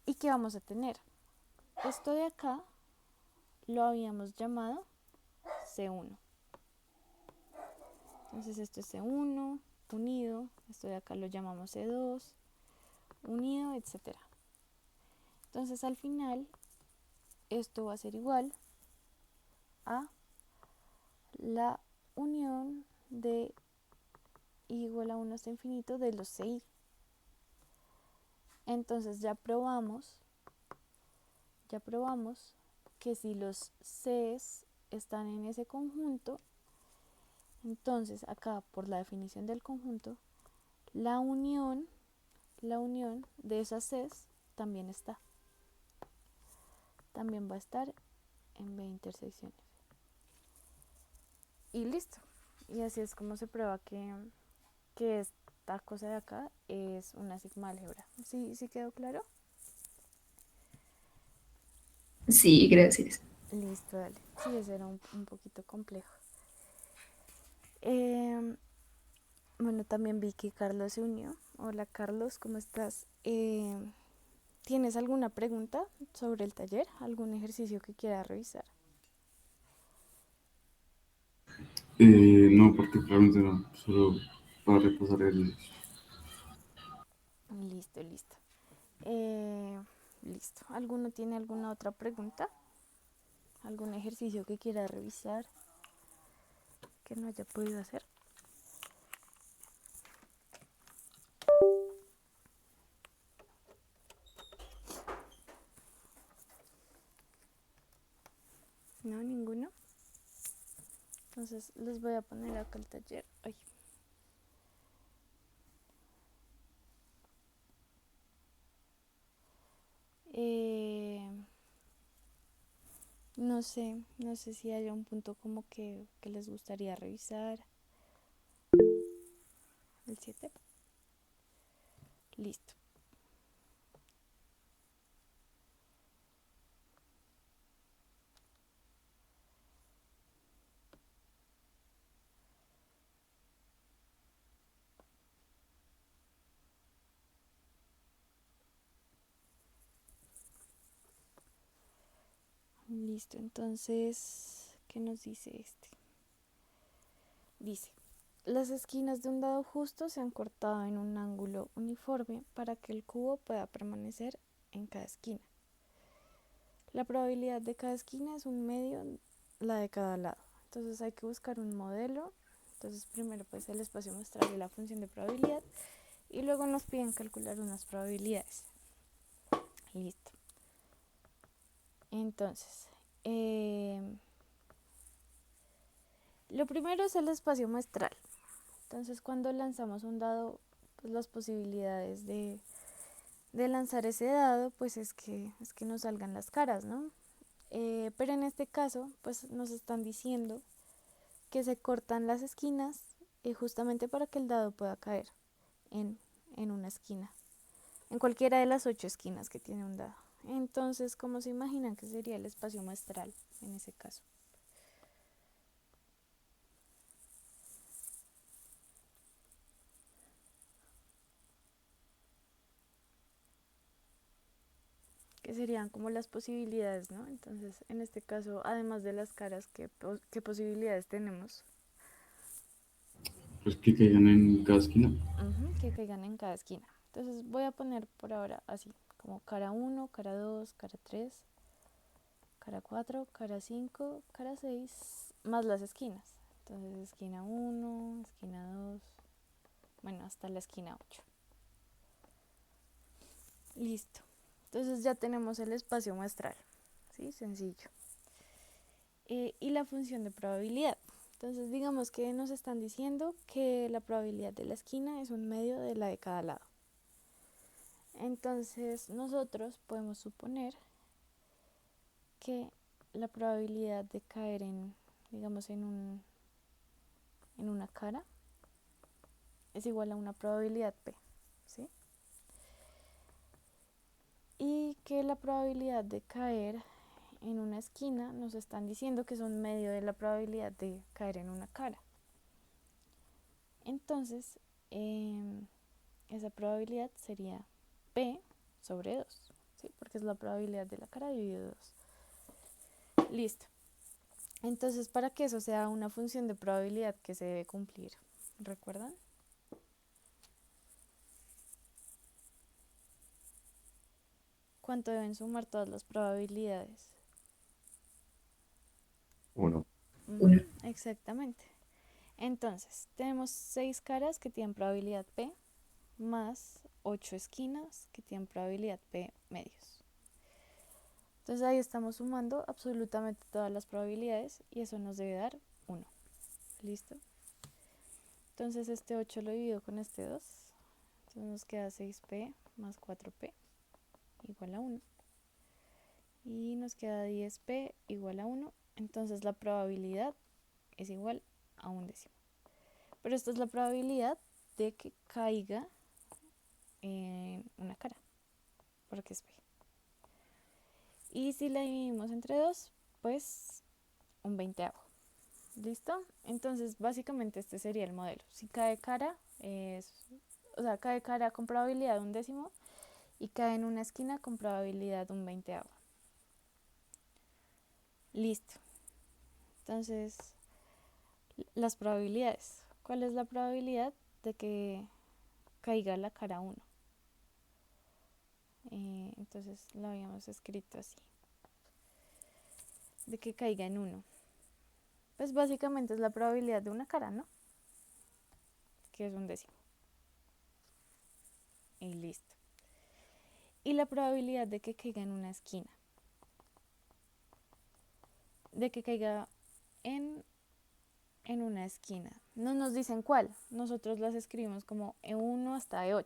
¿Y qué vamos a tener? Esto de acá lo habíamos llamado C1. Entonces esto es C1 unido, esto de acá lo llamamos C2 unido, etcétera. Entonces al final esto va a ser igual a la unión de I igual a 1 hasta infinito de los CI. Entonces ya probamos que si los Cs están en ese conjunto, entonces acá por la definición del conjunto, la unión de esas Cs también va a estar en B intersección F. Y listo. Y así es como se prueba que esta cosa de acá es una sigma álgebra. ¿Sí quedó claro? sí, gracias. Listo, dale. Sí, eso era un poquito complejo. Eh, bueno, también vi que Carlos se unió. Hola Carlos, ¿cómo estás? ¿Tienes alguna pregunta sobre el taller? ¿Algún ejercicio que quieras revisar? No, particularmente no, solo para repasar el... Listo, listo. Eh, listo. ¿Alguno tiene alguna otra pregunta? ¿Algún ejercicio que quiera revisar que no haya podido hacer? No, ninguno. Entonces les voy a poner acá el taller. Ay. Eh, no sé si haya un punto como que les gustaría revisar. El 7. Listo. Listo, entonces, ¿qué nos dice este? Dice, las esquinas de un dado justo se han cortado en un ángulo uniforme para que el cubo pueda permanecer en cada esquina. La probabilidad de cada esquina es un medio la de cada lado. Entonces hay que buscar un modelo. Entonces primero pues el espacio muestral y la función de probabilidad y luego nos piden calcular unas probabilidades. Listo. Entonces, lo primero es el espacio muestral. Entonces cuando lanzamos un dado, pues las posibilidades de lanzar ese dado pues es que nos salgan las caras, ¿no? Pero en este caso pues nos están diciendo que se cortan las esquinas justamente para que el dado pueda caer en, en una esquina, en cualquiera de las 8 esquinas que tiene un dado. Entonces, ¿cómo se imaginan que sería el espacio muestral en ese caso? Que serían como las posibilidades, ¿no? Entonces, en este caso, además de las caras, ¿qué posibilidades tenemos? Pues que caigan en cada esquina. Que caigan en cada esquina. Entonces, voy a poner por ahora así, como cara 1, cara 2, cara 3, cara 4, cara 5, cara 6, más las esquinas. Entonces, esquina 1, esquina 2, bueno, hasta la esquina 8. Listo. Entonces ya tenemos el espacio muestral, ¿sí? Sencillo. Y la función de probabilidad. Entonces digamos que nos están diciendo que la probabilidad de la esquina es un medio de la de cada lado. Entonces nosotros podemos suponer que la probabilidad de caer digamos, en una cara es igual a una probabilidad P, ¿sí? Y que la probabilidad de caer en una esquina nos están diciendo que es un medio de la probabilidad de caer en una cara. Entonces, esa probabilidad sería P sobre 2, ¿sí? Porque es la probabilidad de la cara dividido 2. Listo. Entonces, para que eso sea una función de probabilidad que se debe cumplir, ¿recuerdan? ¿Cuánto deben sumar todas las probabilidades? 1. Uno. Exactamente. Entonces, tenemos 6 caras que tienen probabilidad P más 8 esquinas que tienen probabilidad P medios. Entonces ahí estamos sumando absolutamente todas las probabilidades y eso nos debe dar 1. ¿Listo? Entonces este 8 lo divido con este 2. Entonces nos queda 6P más 4P igual a 1. Y nos queda 10P igual a 1. Entonces la probabilidad es igual a un décimo. Pero esta es la probabilidad de que caiga en una cara, porque es P. Y si la dividimos entre 2, pues un 20avo. ¿Listo? Entonces básicamente este sería el modelo. Si cae cara, cae cara con probabilidad de un décimo y cae en una esquina con probabilidad de un 20avo. Listo. Entonces, las probabilidades. ¿Cuál es la probabilidad de que caiga la cara 1? Entonces lo habíamos escrito así, de que caiga en 1. Pues básicamente es la probabilidad de una cara, ¿no? Que es un décimo. Y listo. Y la probabilidad de que caiga en una esquina. De que caiga en una esquina. No nos dicen cuál. Nosotros las escribimos como E1 hasta E8.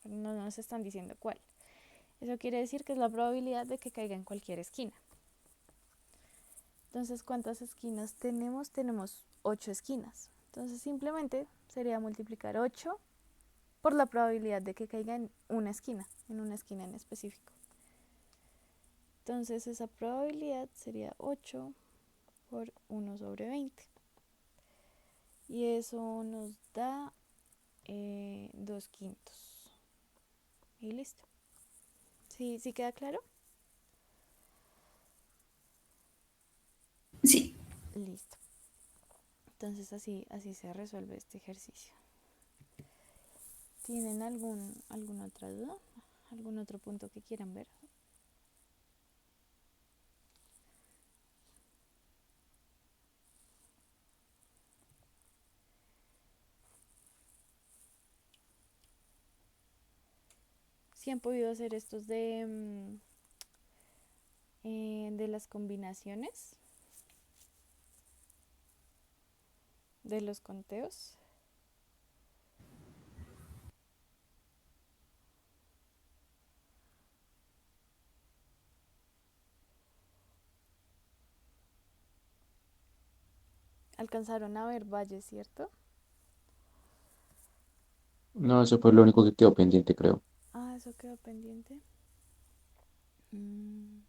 No nos están diciendo cuál. Eso quiere decir que es la probabilidad de que caiga en cualquier esquina. Entonces, ¿cuántas esquinas tenemos? Tenemos 8 esquinas. Entonces, simplemente sería multiplicar 8 por la probabilidad de que caiga en una esquina en específico. Entonces, esa probabilidad sería 8 por 1 sobre 20. Y eso nos da 2/5. Y listo. ¿Sí, sí queda claro? Sí, Listo. Entonces así se resuelve este ejercicio. ¿Tienen alguna otra duda? ¿Algún otro punto que quieran ver? ¿Sí han podido hacer estos de las combinaciones? ¿De los conteos? Alcanzaron a ver valles, ¿cierto? No, eso fue lo único que quedó pendiente, creo. Ah, eso quedó pendiente. Mm,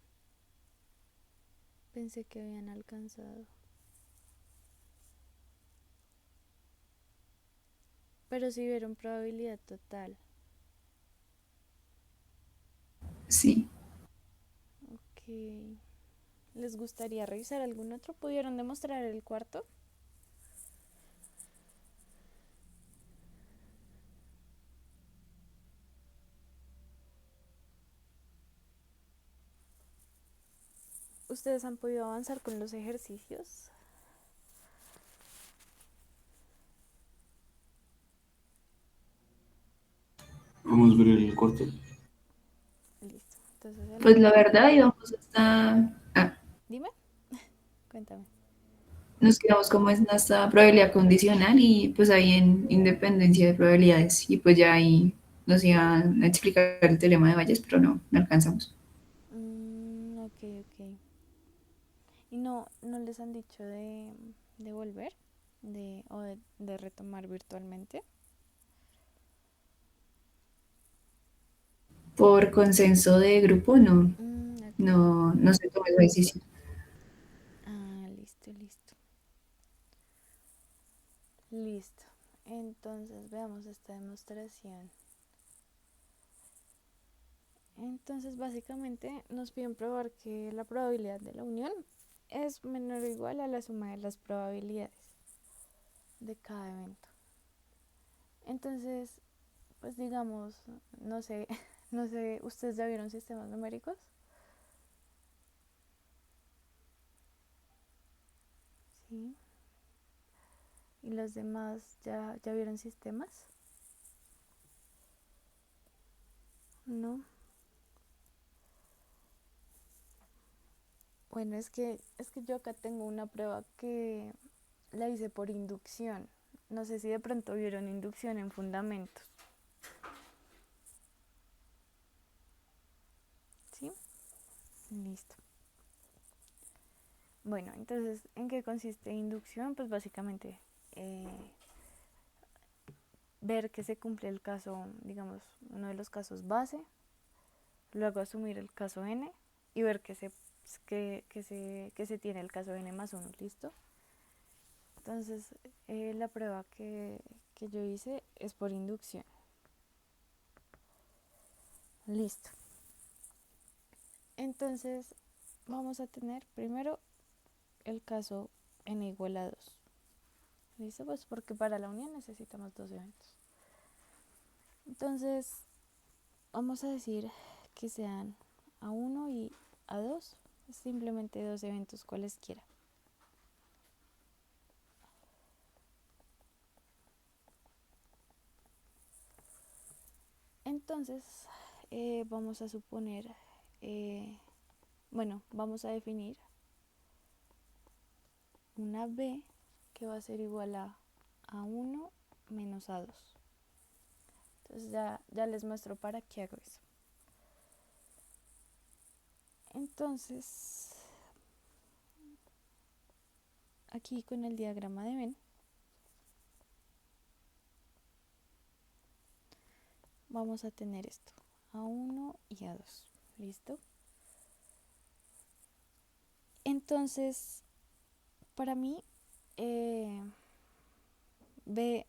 Pensé que habían alcanzado. Pero sí vieron probabilidad total. sí. Ok. ¿Les gustaría revisar algún otro? ¿Pudieron demostrar el cuarto? ¿Ustedes han podido avanzar con los ejercicios? Vamos a ver el corto. Listo. Entonces el Pues la cuarto. verdad íbamos hasta... Dime, cuéntame. nos quedamos como en esta probabilidad condicional y pues ahí en independencia de probabilidades. Y pues ya ahí nos iban a explicar el teorema de Bayes, pero no alcanzamos. Ok, ok. ¿Y no les han dicho de volver? De retomar virtualmente. Por consenso de grupo, Ok. no se tomó esa decisión. Ah, listo, listo. Listo. Entonces veamos esta demostración. Entonces básicamente nos piden probar que la probabilidad de la unión es menor o igual a la suma de las probabilidades de cada evento. Entonces, pues digamos, no sé, no sé, ¿ustedes ya vieron sistemas numéricos? Sí. ¿Y los demás ya vieron sistemas? No. Bueno, es que yo acá tengo una prueba que la hice por inducción. No sé si de pronto vieron inducción en fundamentos. ¿Sí? Listo. Bueno, entonces, ¿en qué consiste inducción? Pues básicamente eh, ver que se cumple el caso, digamos, uno de los casos base, luego asumir el caso n y ver que se tiene el caso n más 1, ¿listo? Entonces, la prueba que yo hice es por inducción. Listo. Entonces, vamos a tener primero el caso n igual a 2. ¿Listo? Pues porque para la unión necesitamos dos eventos. Entonces, vamos a decir que sean A1 y A2, simplemente dos eventos cualesquiera. Entonces vamos a suponer, vamos a definir una B que va a ser igual a A1 menos A2. Entonces ya les muestro para qué hago eso. Entonces, aquí con el diagrama de Venn, vamos a tener esto, A1 y A2. ¿Listo? Entonces, para mí, B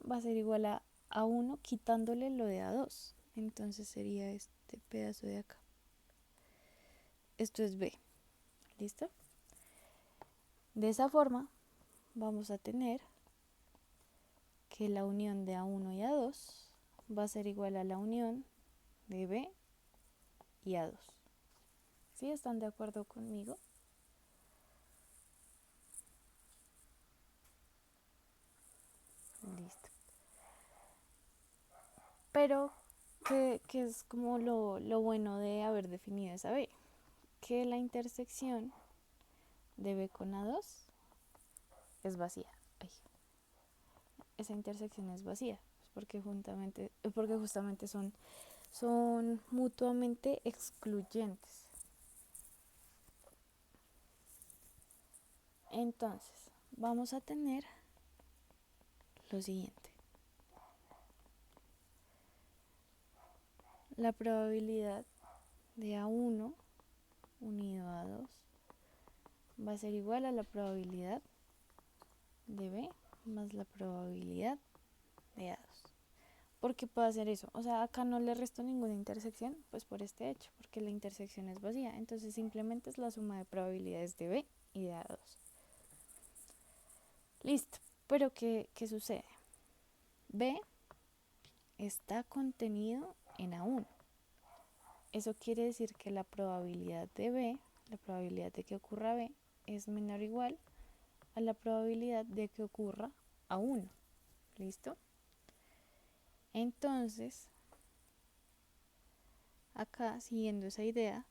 va a ser igual a A1 quitándole lo de A2. Entonces sería este pedazo de acá. Esto es B. ¿Listo? De esa forma, vamos a tener que la unión de A1 y A2 va a ser igual a la unión de B y A2. ¿Sí? ¿Están de acuerdo conmigo? Listo. Pero, ¿qué es como lo bueno de haber definido esa B? Que la intersección de B con A2 es vacía. Ay, esa intersección es vacía, porque justamente son mutuamente excluyentes. Entonces, vamos a tener lo siguiente. La probabilidad de A1 unido a A2 va a ser igual a la probabilidad de B más la probabilidad de A2. ¿Por qué puedo hacer eso? O sea, acá no le resto ninguna intersección, pues por este hecho, porque la intersección es vacía. Entonces simplemente es la suma de probabilidades de B y de A2. Listo. Pero ¿qué sucede? B está contenido en A1. Eso quiere decir que la probabilidad de B, la probabilidad de que ocurra B, es menor o igual a la probabilidad de que ocurra A1. ¿Listo? Entonces, acá, siguiendo esa idea,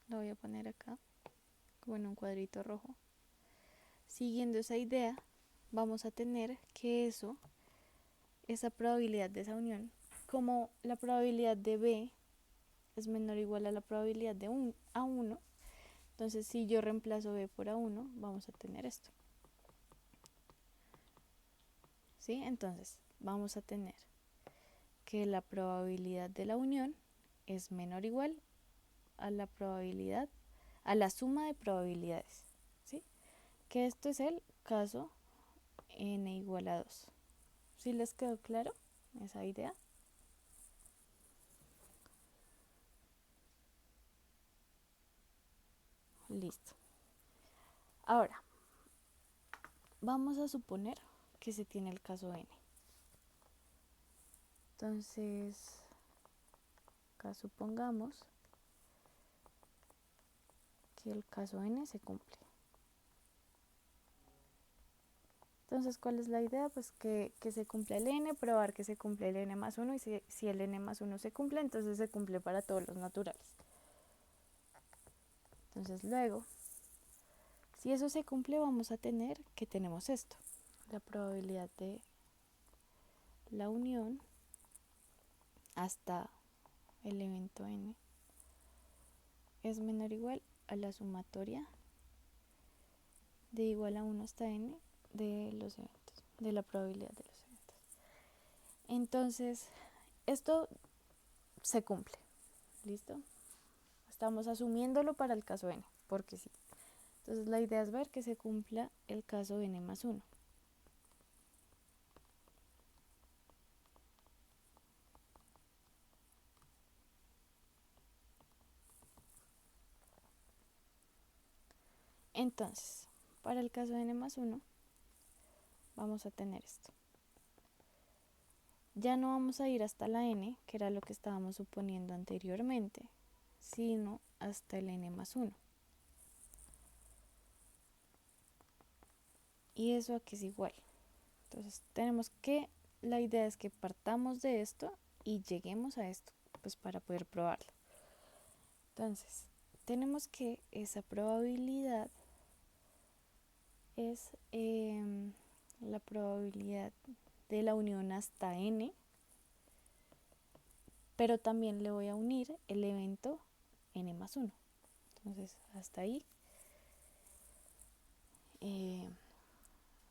la voy a poner acá, como en un cuadrito rojo. Siguiendo esa idea, vamos a tener que esa probabilidad de esa unión, como la probabilidad de B es menor o igual a la probabilidad de A1, entonces si yo reemplazo B por A1, vamos a tener esto. ¿Sí? Entonces, vamos a tener que la probabilidad de la unión es menor o igual a la probabilidad, a la suma de probabilidades. ¿Sí? Que esto es el caso n igual a 2. ¿Sí les quedó claro esa idea? Listo. Ahora, vamos a suponer que se tiene el caso n. Entonces, acá supongamos que el caso n se cumple. Entonces, ¿cuál es la idea? Pues que se cumple el n, probar que se cumple el n más 1 y si el n más 1 se cumple, entonces se cumple para todos los naturales. Entonces luego, si eso se cumple, vamos a tener que tenemos esto. La probabilidad de la unión hasta el evento n es menor o igual a la sumatoria de igual a 1 hasta n de los eventos, de la probabilidad de los eventos. Entonces, esto se cumple. ¿Listo? Estamos asumiéndolo para el caso n, porque sí. Entonces la idea es ver que se cumpla el caso n más 1. Entonces, para el caso n más 1, vamos a tener esto. ya no vamos a ir hasta la n, que era lo que estábamos suponiendo anteriormente, sino hasta el n más 1. Y eso aquí es igual. Entonces tenemos que, la idea es que partamos de esto y lleguemos a esto, pues para poder probarlo. Entonces, tenemos que esa probabilidad es la probabilidad de la unión hasta n, pero también le voy a unir el evento n más 1. Entonces, hasta ahí.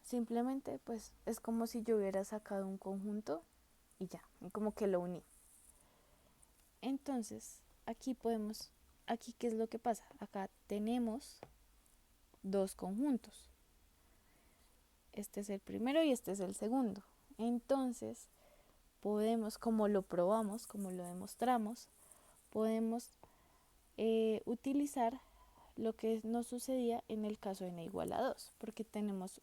Simplemente pues es como si yo hubiera sacado un conjunto y ya, y como que lo uní. Entonces, aquí ¿qué es lo que pasa? Acá tenemos dos conjuntos. Este es el primero y este es el segundo. Entonces, podemos, como lo probamos, como lo demostramos, podemos utilizar lo que nos sucedía en el caso de n igual a 2, porque tenemos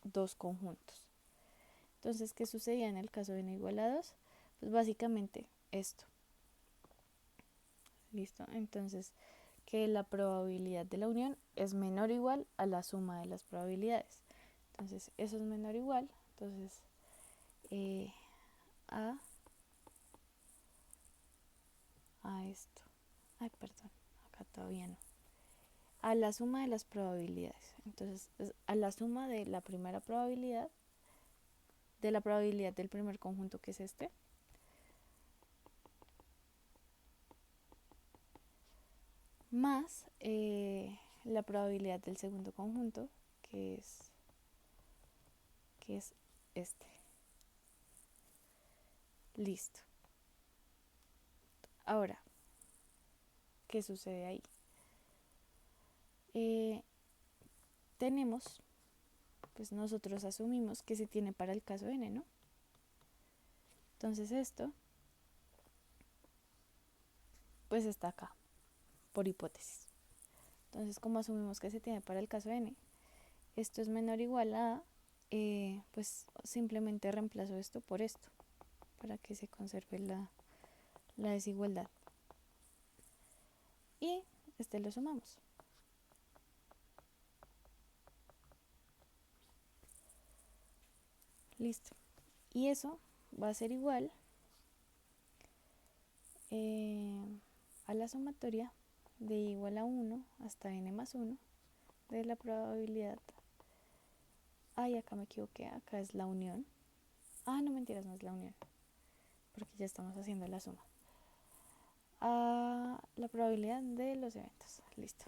dos conjuntos. Entonces, ¿qué sucedía en el caso de n igual a 2? Pues básicamente esto. ¿Listo? Entonces, que la probabilidad de la unión es menor o igual a la suma de las probabilidades. Entonces, eso es menor o igual. Entonces, a esto. Ay, perdón, acá todavía no. A la suma de las probabilidades. Entonces, a la suma de la primera probabilidad, de la probabilidad del primer conjunto, que es este, más la probabilidad del segundo conjunto, que es este. Listo. Ahora, ¿qué sucede ahí? Tenemos, pues nosotros asumimos que se tiene para el caso n, ¿no? Entonces esto, pues está acá, por hipótesis. Entonces, como asumimos que se tiene para el caso n, esto es menor o igual a, pues simplemente reemplazo esto por esto, para que se conserve la desigualdad. Y este lo sumamos. Listo. Y eso va a ser igual a la sumatoria de igual a 1 hasta n más 1 de la probabilidad. Ay, acá me equivoqué, acá es la unión. Ah, no, mentiras, no es la unión, porque ya estamos haciendo la suma. A la probabilidad de los eventos. Listo.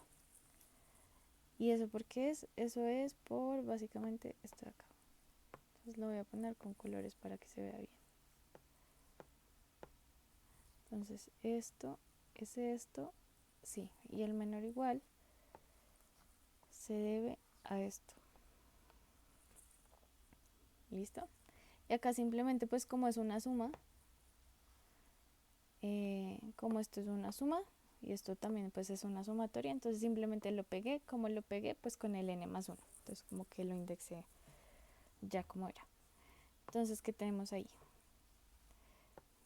¿Y eso por qué es? Eso es por básicamente esto de acá. Entonces lo voy a poner con colores para que se vea bien. Entonces esto es esto, sí, y el menor o igual se debe a esto. ¿Listo? Y acá simplemente pues como es una suma, como esto es una suma y esto también pues es una sumatoria, entonces simplemente lo pegué, como lo pegué pues con el n más 1, entonces como que lo indexé ya como era. Entonces, ¿qué tenemos ahí?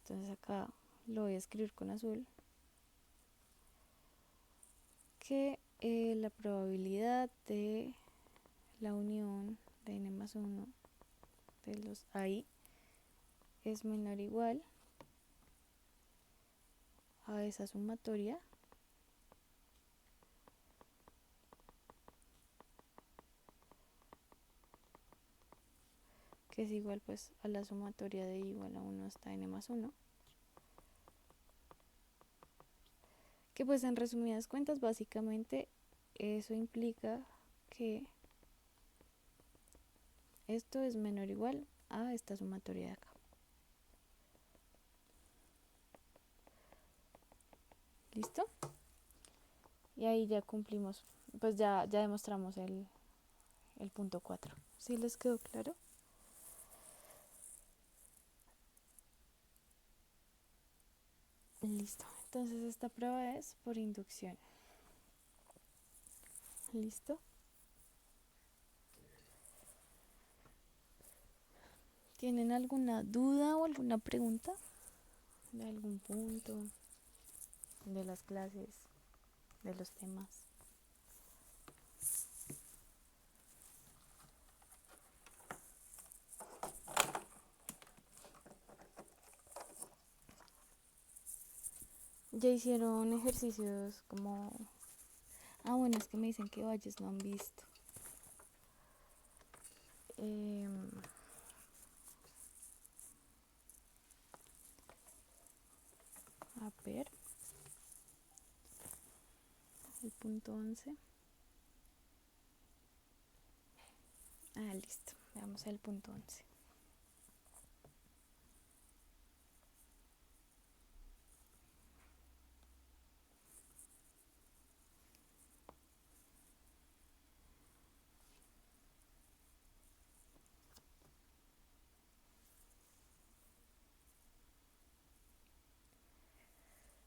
Entonces acá lo voy a escribir con azul, que la probabilidad de la unión de n más 1 de los ahí es menor o igual a esa sumatoria que es igual pues a la sumatoria de igual a 1 hasta n más 1, que pues en resumidas cuentas básicamente eso implica que esto es menor o igual a esta sumatoria de acá. ¿Listo? Y ahí ya cumplimos, pues ya demostramos el punto 4. ¿Sí les quedó claro? Listo. Entonces esta prueba es por inducción. ¿Listo? ¿Tienen alguna duda o alguna pregunta de algún punto de las clases, de los temas? Ya hicieron ejercicios como... Ah, bueno, es que me dicen que Valles no han visto. A ver, el punto 11. Ah, listo. Veamos el punto 11.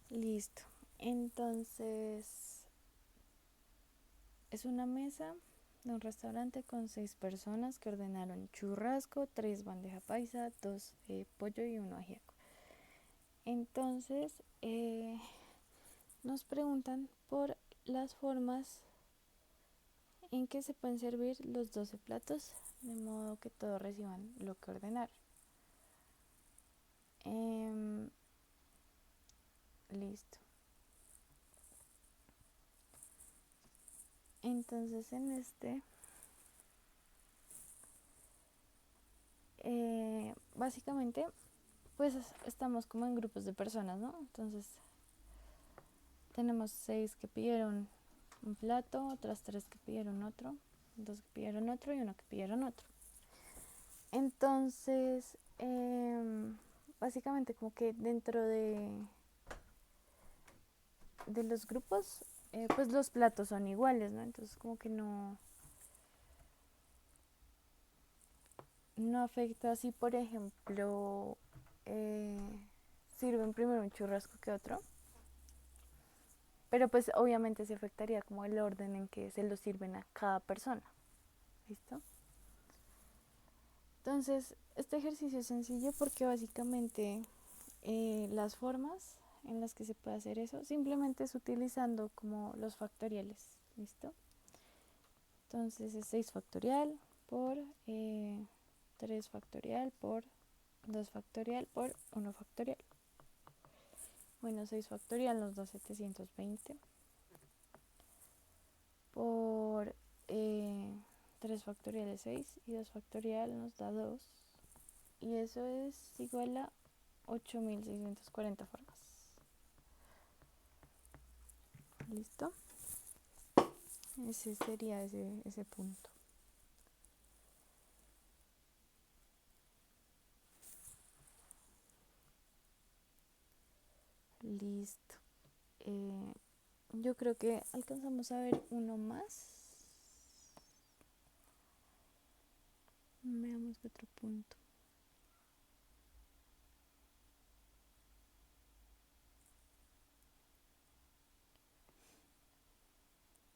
Listo. Entonces, es una mesa de un restaurante con 6 personas que ordenaron churrasco, 3 bandeja paisa, 2 pollo y 1 ajiaco. Entonces, nos preguntan por las formas en que se pueden servir los 12 platos, de modo que todos reciban lo que ordenaron. Listo. Entonces en básicamente pues estamos como en grupos de personas, ¿no? Entonces tenemos 6 que pidieron un plato, otras 3 que pidieron otro, 2 que pidieron otro y 1 que pidieron otro. Entonces básicamente como que dentro de los grupos pues los platos son iguales, ¿no? Entonces como que no afecta si por ejemplo eh, sirven primero un churrasco que otro, pero pues obviamente se afectaría como el orden en que se lo sirven a cada persona. ¿Listo? Entonces este ejercicio es sencillo porque básicamente las formas en las que se puede hacer eso simplemente es utilizando como los factoriales. ¿Listo? Entonces es 6 factorial por 3 factorial por 2 factorial por 1 factorial. Bueno, 6 factorial nos da 720 por 3 factorial es 6 y 2 factorial nos da 2 y eso es igual a 8640 formas. ¿Listo? Ese sería ese punto. Listo. Yo creo que alcanzamos a ver uno más. Veamos otro punto.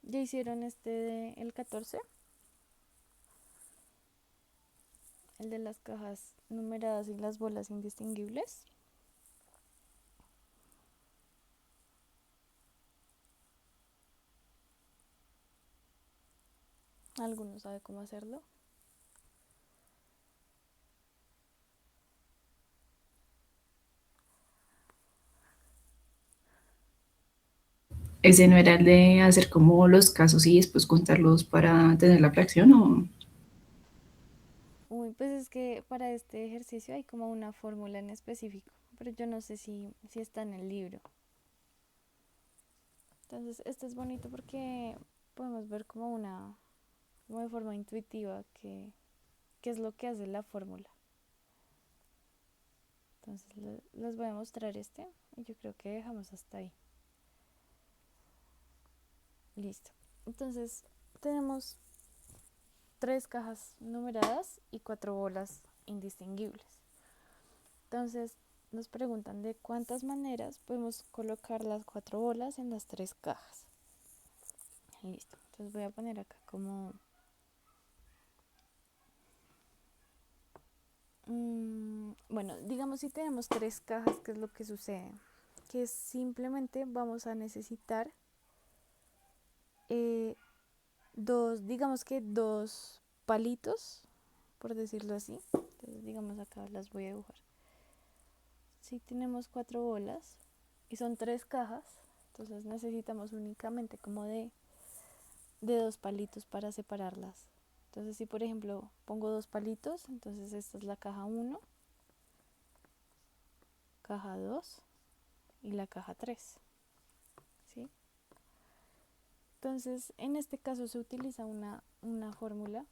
¿Ya hicieron el 14? El de las cajas numeradas y las bolas indistinguibles. ¿Alguno sabe cómo hacerlo? ¿Ese no era el de hacer como los casos y después contarlos para tener la fracción o...? Uy, pues es que para este ejercicio hay como una fórmula en específico, pero yo no sé si está en el libro. Entonces, este es bonito porque podemos ver como de forma intuitiva qué es lo que hace la fórmula. Entonces, les voy a mostrar y yo creo que dejamos hasta ahí. Listo. Entonces, tenemos 3 cajas numeradas y 4 bolas indistinguibles. Entonces nos preguntan de cuántas maneras podemos colocar las 4 bolas en las 3 cajas. Listo. Entonces voy a poner acá como Bueno, digamos si tenemos tres cajas, ¿qué es lo que sucede? Que simplemente vamos a necesitar eh, digamos que dos palitos, por decirlo así. Entonces, digamos acá las voy a dibujar. Si tenemos cuatro bolas y son tres cajas, entonces necesitamos únicamente como de dos palitos para separarlas. Entonces, si por ejemplo pongo dos palitos, entonces esta es la caja 1, caja 2 y la caja 3, ¿sí? Entonces, en este caso se utiliza una fórmula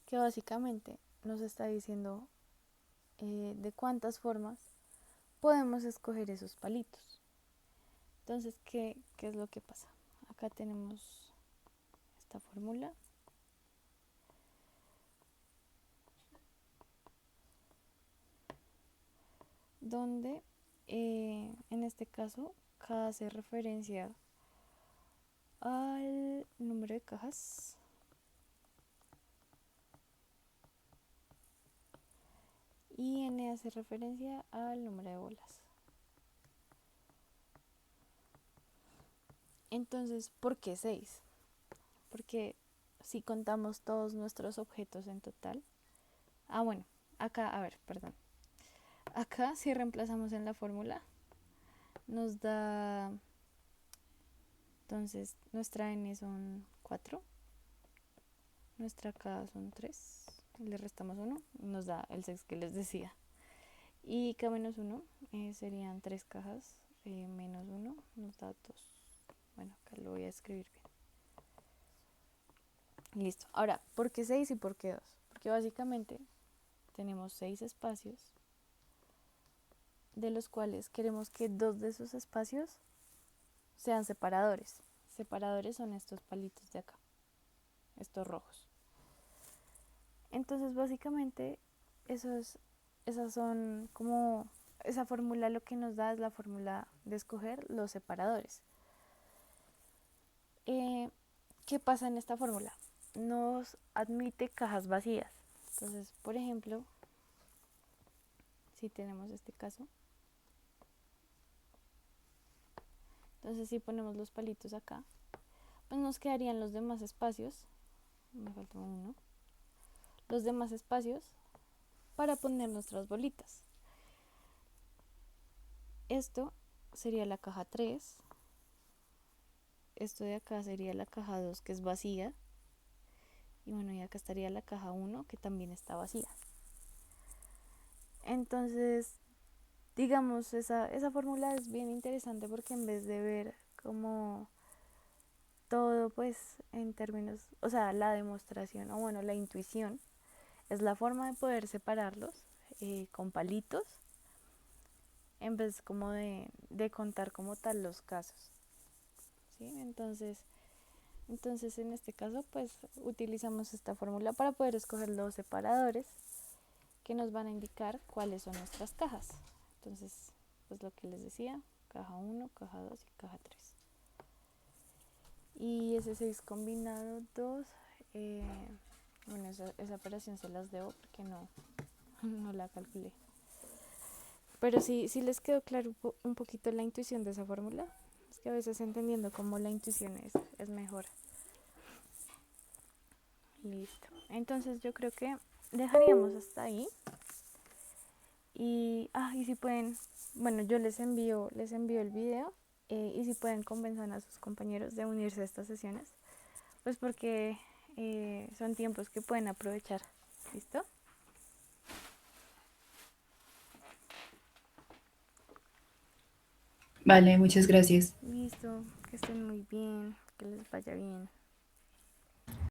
que básicamente nos está diciendo de cuántas formas podemos escoger esos palitos. Entonces, ¿qué es lo que pasa? Acá tenemos esta fórmula. Donde en este caso K hace referencia al número de cajas y N hace referencia al número de bolas. Entonces, ¿por qué 6? Porque si contamos todos nuestros objetos en total. Bueno, acá, a ver, perdón. Acá si reemplazamos en la fórmula nos da, entonces nuestra N son 4, nuestra K son 3, le restamos 1 y nos da el 6 que les decía. Y K menos 1 serían 3 cajas, menos 1 nos da 2. Bueno, acá lo voy a escribir bien. Listo. Ahora, ¿por qué 6 y por qué 2? Porque básicamente tenemos 6 espacios, de los cuales queremos que 2 de esos espacios sean separadores. Separadores son estos palitos de acá, estos rojos. Entonces, básicamente, esas son como, esa fórmula lo que nos da es la fórmula de escoger los separadores. ¿Qué pasa en esta fórmula? Nos admite cajas vacías. Entonces, por ejemplo, si tenemos este caso, entonces si ponemos los palitos acá, pues nos quedarían los demás espacios, me falta uno, los demás espacios para poner nuestras bolitas. Esto sería la caja 3, esto de acá sería la caja 2 que es vacía, y bueno, y acá estaría la caja 1 que también está vacía. Entonces, digamos, esa fórmula es bien interesante porque en vez de ver como todo pues en términos, o sea, la demostración o bueno, la intuición es la forma de poder separarlos con palitos en vez como de contar como tal los casos, ¿sí? Entonces en este caso pues utilizamos esta fórmula para poder escoger los separadores que nos van a indicar cuáles son nuestras cajas. Entonces, pues lo que les decía, caja 1, caja 2 y caja 3. Y ese 6 combinado 2, bueno, esa operación se las debo porque no la calculé. Pero sí les quedó claro un poquito la intuición de esa fórmula. Es que a veces entendiendo cómo la intuición es mejor. Listo. Entonces yo creo que dejaríamos hasta ahí. Y si pueden, bueno, yo les envío el video y si pueden convencer a sus compañeros de unirse a estas sesiones, pues porque son tiempos que pueden aprovechar. ¿Listo? Vale, muchas gracias. Listo, que estén muy bien, que les vaya bien.